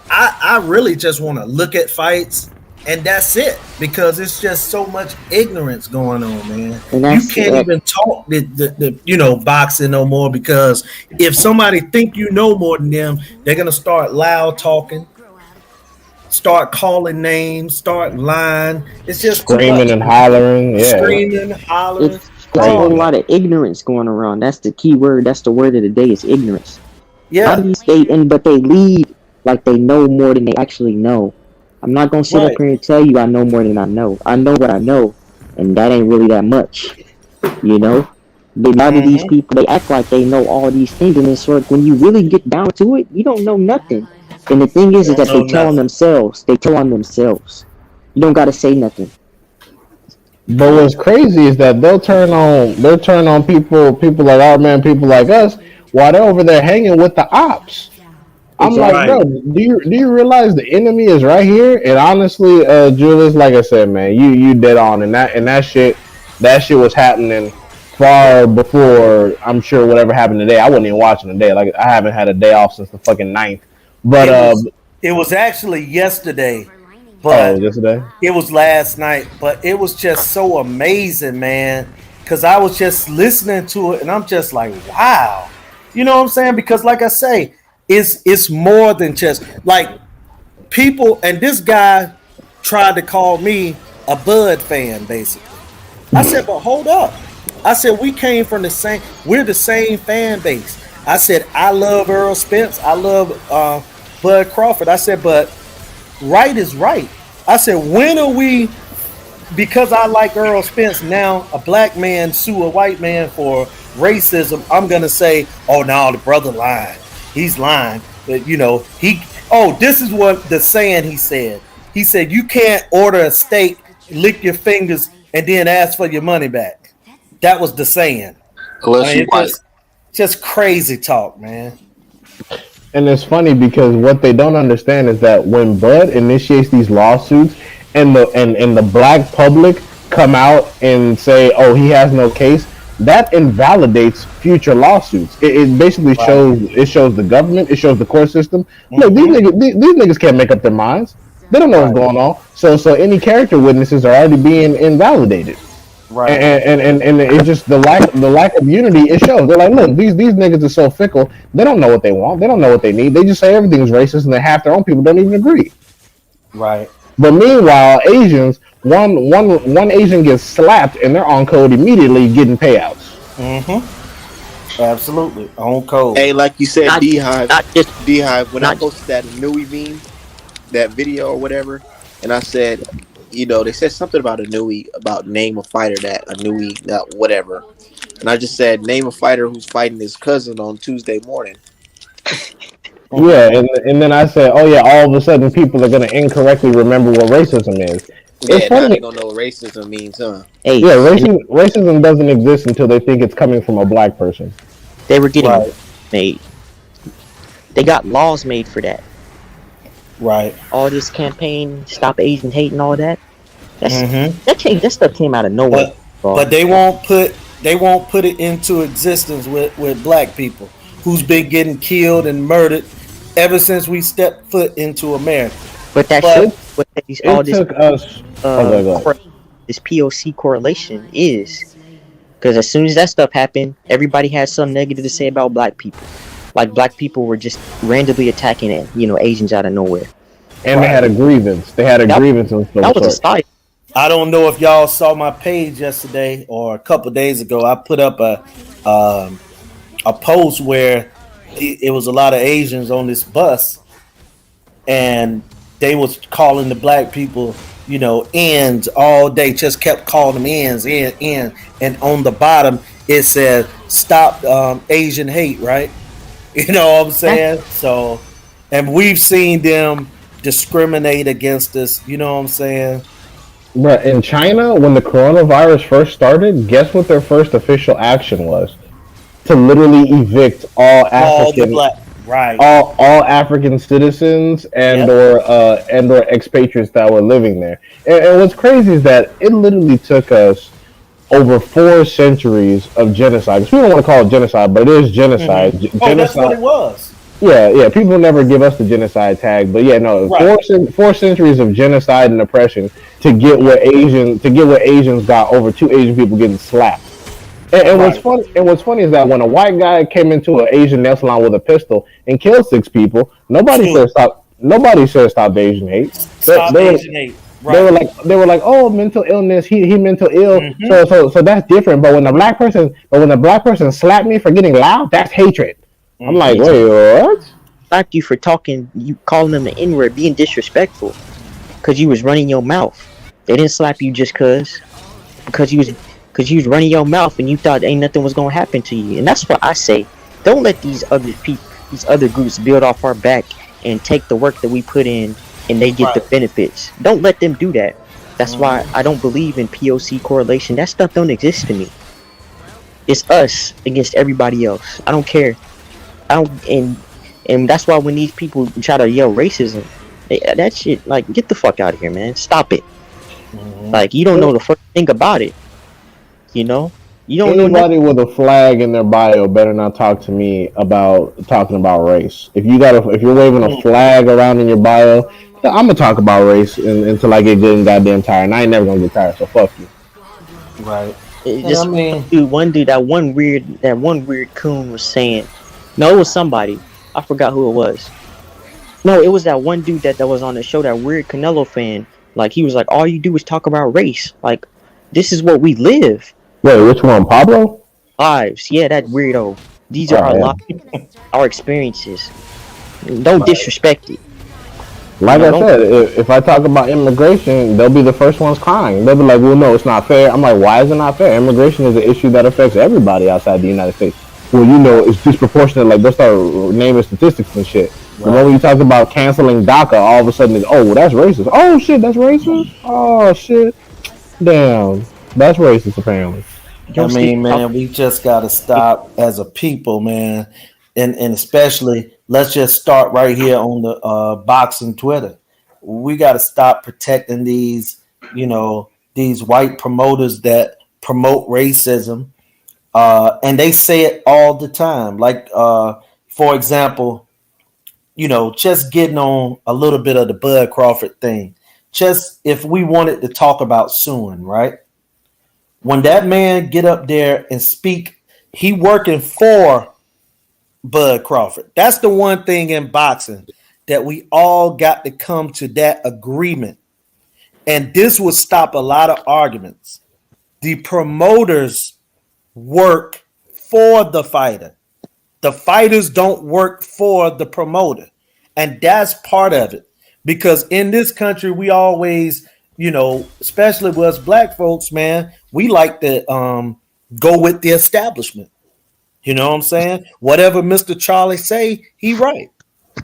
I really just want to look at fights and that's it, because it's just so much ignorance going on, man. You can't even talk the boxing no more, because if somebody think you know more than them, they're gonna start loud talking, start calling names, start lying. It's just screaming and hollering. Yeah, screaming, hollering. It's a whole lot of ignorance going around. That's the key word. That's the word of the day. Is ignorance. Yeah, but they lead like they know more than they actually know. I'm not gonna sit up here and tell you I know more than I know. I know what I know, and that ain't really that much. You know, a lot of these people, they act like they know all these things, and it's sort of, when you really get down to it, you don't know nothing. And the thing is that they tell on themselves. They tell on themselves. You don't gotta say nothing. but what's crazy is that they'll turn on people like our man, people like us, while they're over there hanging with the ops. I'm like, bro, do you realize the enemy is right here? And honestly, Julius, like I said, man, you dead on, and that shit was happening far before, I'm sure, whatever happened today. I wasn't even watching today. Like, I haven't had a day off since the fucking 9th. But it was actually yesterday. But yesterday? It was last night, but it was just so amazing, man. Because I was just listening to it, and I'm just like, wow. You know what I'm saying? Because like I say, it's more than just like people. And this guy tried to call me a Bud fan, basically. I said, but hold up. I said, we're the same fan base. I said, I love Earl Spence. I love Bud Crawford. I said, but right is right. I said, when are we, because I like Earl Spence, now a black man sue a white man for racism, I'm going to say, oh, no, the brother lying. He's lying. This is what the saying he said. He said, you can't order a steak, lick your fingers, and then ask for your money back. That was the saying. Just crazy talk, man. And it's funny because what they don't understand is that when Bud initiates these lawsuits and the black public come out and say, oh, he has no case, that invalidates future lawsuits. It basically shows the government, it shows the court system. Look, these niggas can't make up their minds. They don't know what's going on. So any character witnesses are already being invalidated. Right. And it's just the lack of unity. It shows. They're like, look, these niggas are so fickle. They don't know what they want. They don't know what they need. They just say everything's racist, and then half their own people don't even agree. Right. But meanwhile, Asians, one Asian gets slapped, and they're on code immediately getting payouts. Absolutely on code. Hey, like you said, Beehive. When I posted that Nui meme, that video or whatever, and I said, they said something about about name a fighter that a Nui, whatever. And I just said, name a fighter who's fighting his cousin on Tuesday morning. Yeah, and then I said, oh yeah, all of a sudden people are going to incorrectly remember what racism is. Yeah, now they gonna know what racism means, huh? Hey, yeah, racism doesn't exist until they think it's coming from a black person. They were getting made. They got laws made for that. Right. all this campaign, stop Asian hate and all that. Mm-hmm. That stuff came out of nowhere. But they won't put it into existence with black people who's been getting killed and murdered ever since we stepped foot into America. But that But shows what all It this took us. Okay, go ahead. this POC correlation is. Because as soon as that stuff happened, everybody had something negative to say about black people. Like black people were just randomly attacking it, Asians out of nowhere. And they had a grievance. They had a That- grievance and That was a stuff. style. I don't know if y'all saw my page yesterday or a couple days ago. I put up a post where it was a lot of Asians on this bus, and they was calling the black people, ends all day. Just kept calling them ends, in. And on the bottom it said, "Stop Asian hate." Right? You know what I'm saying? So, and we've seen them discriminate against us. You know what I'm saying? But in China, when the coronavirus first started, guess what their first official action was? To literally evict all All the African, black, right? all African citizens and or expatriates that were living there. And what's crazy is that it literally took us over 4 centuries of genocide. 'Cause we don't want to call it genocide, but it is genocide. Mm-hmm. Oh, that's what it was. Yeah. People never give us the genocide tag, but yeah, no, Right. 4 centuries of genocide and oppression to get what Asians got over 2 Asian people getting slapped. And what's funny? And what's funny is that when a white guy came into an Asian nail salon with a pistol and killed 6 people, nobody said stop. Nobody said stop the Asian hate. Stop Asian hate. Right. They were like, oh, mental illness. He mental ill. Mm-hmm. So that's different. But when the black person slapped me for getting loud, that's hatred. I'm like, wait, what? Slapped you for calling them the N-word, being disrespectful, because you was running your mouth. They didn't slap you just because you was running your mouth and you thought ain't nothing was gonna happen to you. And that's what I say. Don't let these other groups build off our back and take the work that we put in and they get the benefits. Don't let them do that. That's why I don't believe in POC correlation. That stuff don't exist to me. It's us against everybody else. I don't care. And that's why when these people try to yell racism, that shit, like, get the fuck out of here, man. Stop it. Like, you don't know the first thing about it. You don't know Anybody with a flag in their bio better not talk to me about talking about race. If you're waving a flag around in your bio, I'm gonna talk about race until I get good and goddamn tired. And I ain't never gonna get tired, so fuck you. Right. One dude, that one weird coon was saying, no, it was somebody. I forgot who it was. No, it was that one dude that was on the show, that weird Canelo fan. Like, he was like, all you do is talk about race. Like, this is what we live. Wait, which one, Pablo? Lives, yeah, that weirdo. These are our lives, our experiences. Don't disrespect it. Like I said, if I talk about immigration, they'll be the first ones crying. They'll be like, well, no, it's not fair. I'm like, why is it not fair? Immigration is an issue that affects everybody outside the United States. Well, it's disproportionate. Like, they'll start naming statistics and shit. Right. But when you talk about canceling DACA, all of a sudden it's, oh, well, that's racist. Oh, shit, that's racist? Oh, shit. Damn. That's racist, apparently. I mean, man, we just got to stop as a people, man. And especially, let's just start right here on the boxing Twitter. We got to stop protecting these white promoters that promote racism. And they say it all the time. Like, for example, just getting on a little bit of the Bud Crawford thing. Just if we wanted to talk about suing, right? When that man get up there and speak, he working for Bud Crawford. That's the one thing in boxing that we all got to come to that agreement. And this would stop a lot of arguments. The promoters work for the fighter. The fighters don't work for the promoter. And that's part of it. Because in this country, we always, especially with us black folks, man, we like to go with the establishment. You know what I'm saying? Whatever Mr. Charlie say, he right.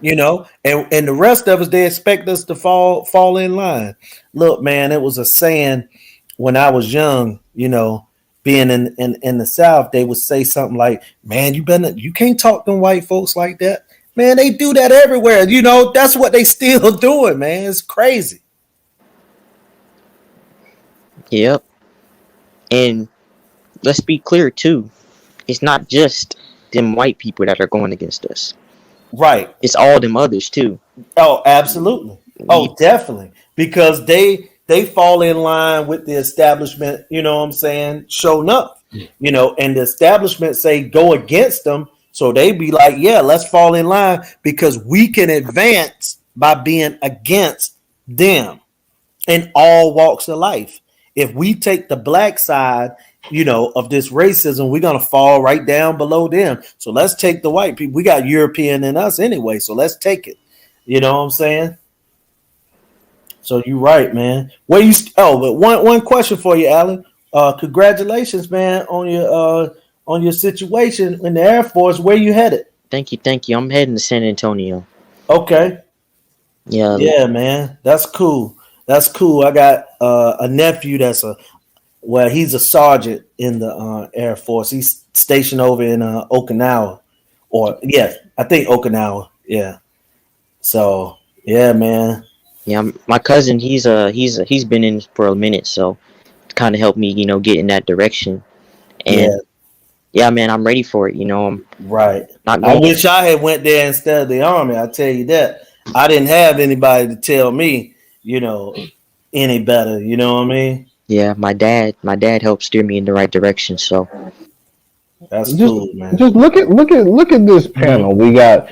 And the rest of us, they expect us to fall in line. Look, man, it was a saying when I was young, being in the South, they would say something like, man, you can't talk to white folks like that. Man, they do that everywhere. You know, that's what they still doing, man. It's crazy. Yep. And let's be clear too. It's not just them white people that are going against us. Right. It's all them others too. Oh, absolutely. Oh, definitely. Because they fall in line with the establishment, you know what I'm saying, showing up. You know, and the establishment say go against them. So they be like, yeah, let's fall in line because we can advance by being against them in all walks of life. If we take the black side, you know, of this racism, we're gonna fall right down below them. So let's take the white people. We got European in us anyway, so let's take it. You know what I'm saying? So you're right, man. Where you? But one question for you, Alan. Congratulations, man, on your situation in the Air Force. Where you headed? Thank you. I'm heading to San Antonio. Okay. Yeah. Yeah, man. That's cool. That's cool. I got a nephew that's he's a sergeant in the Air Force. He's stationed over in Okinawa, I think Okinawa. Yeah. So yeah, man. Yeah, my cousin, he's been in for a minute, so it kind of helped me, you know, get in that direction. And yeah, man, I'm ready for it. You know, I'm right. not I going. wish I had went there instead of the Army. I tell you that. I didn't have anybody to tell me, you know, any better. You know what I mean? Yeah, my dad helped steer me in the right direction. So that's cool, man. Just look at this panel. We got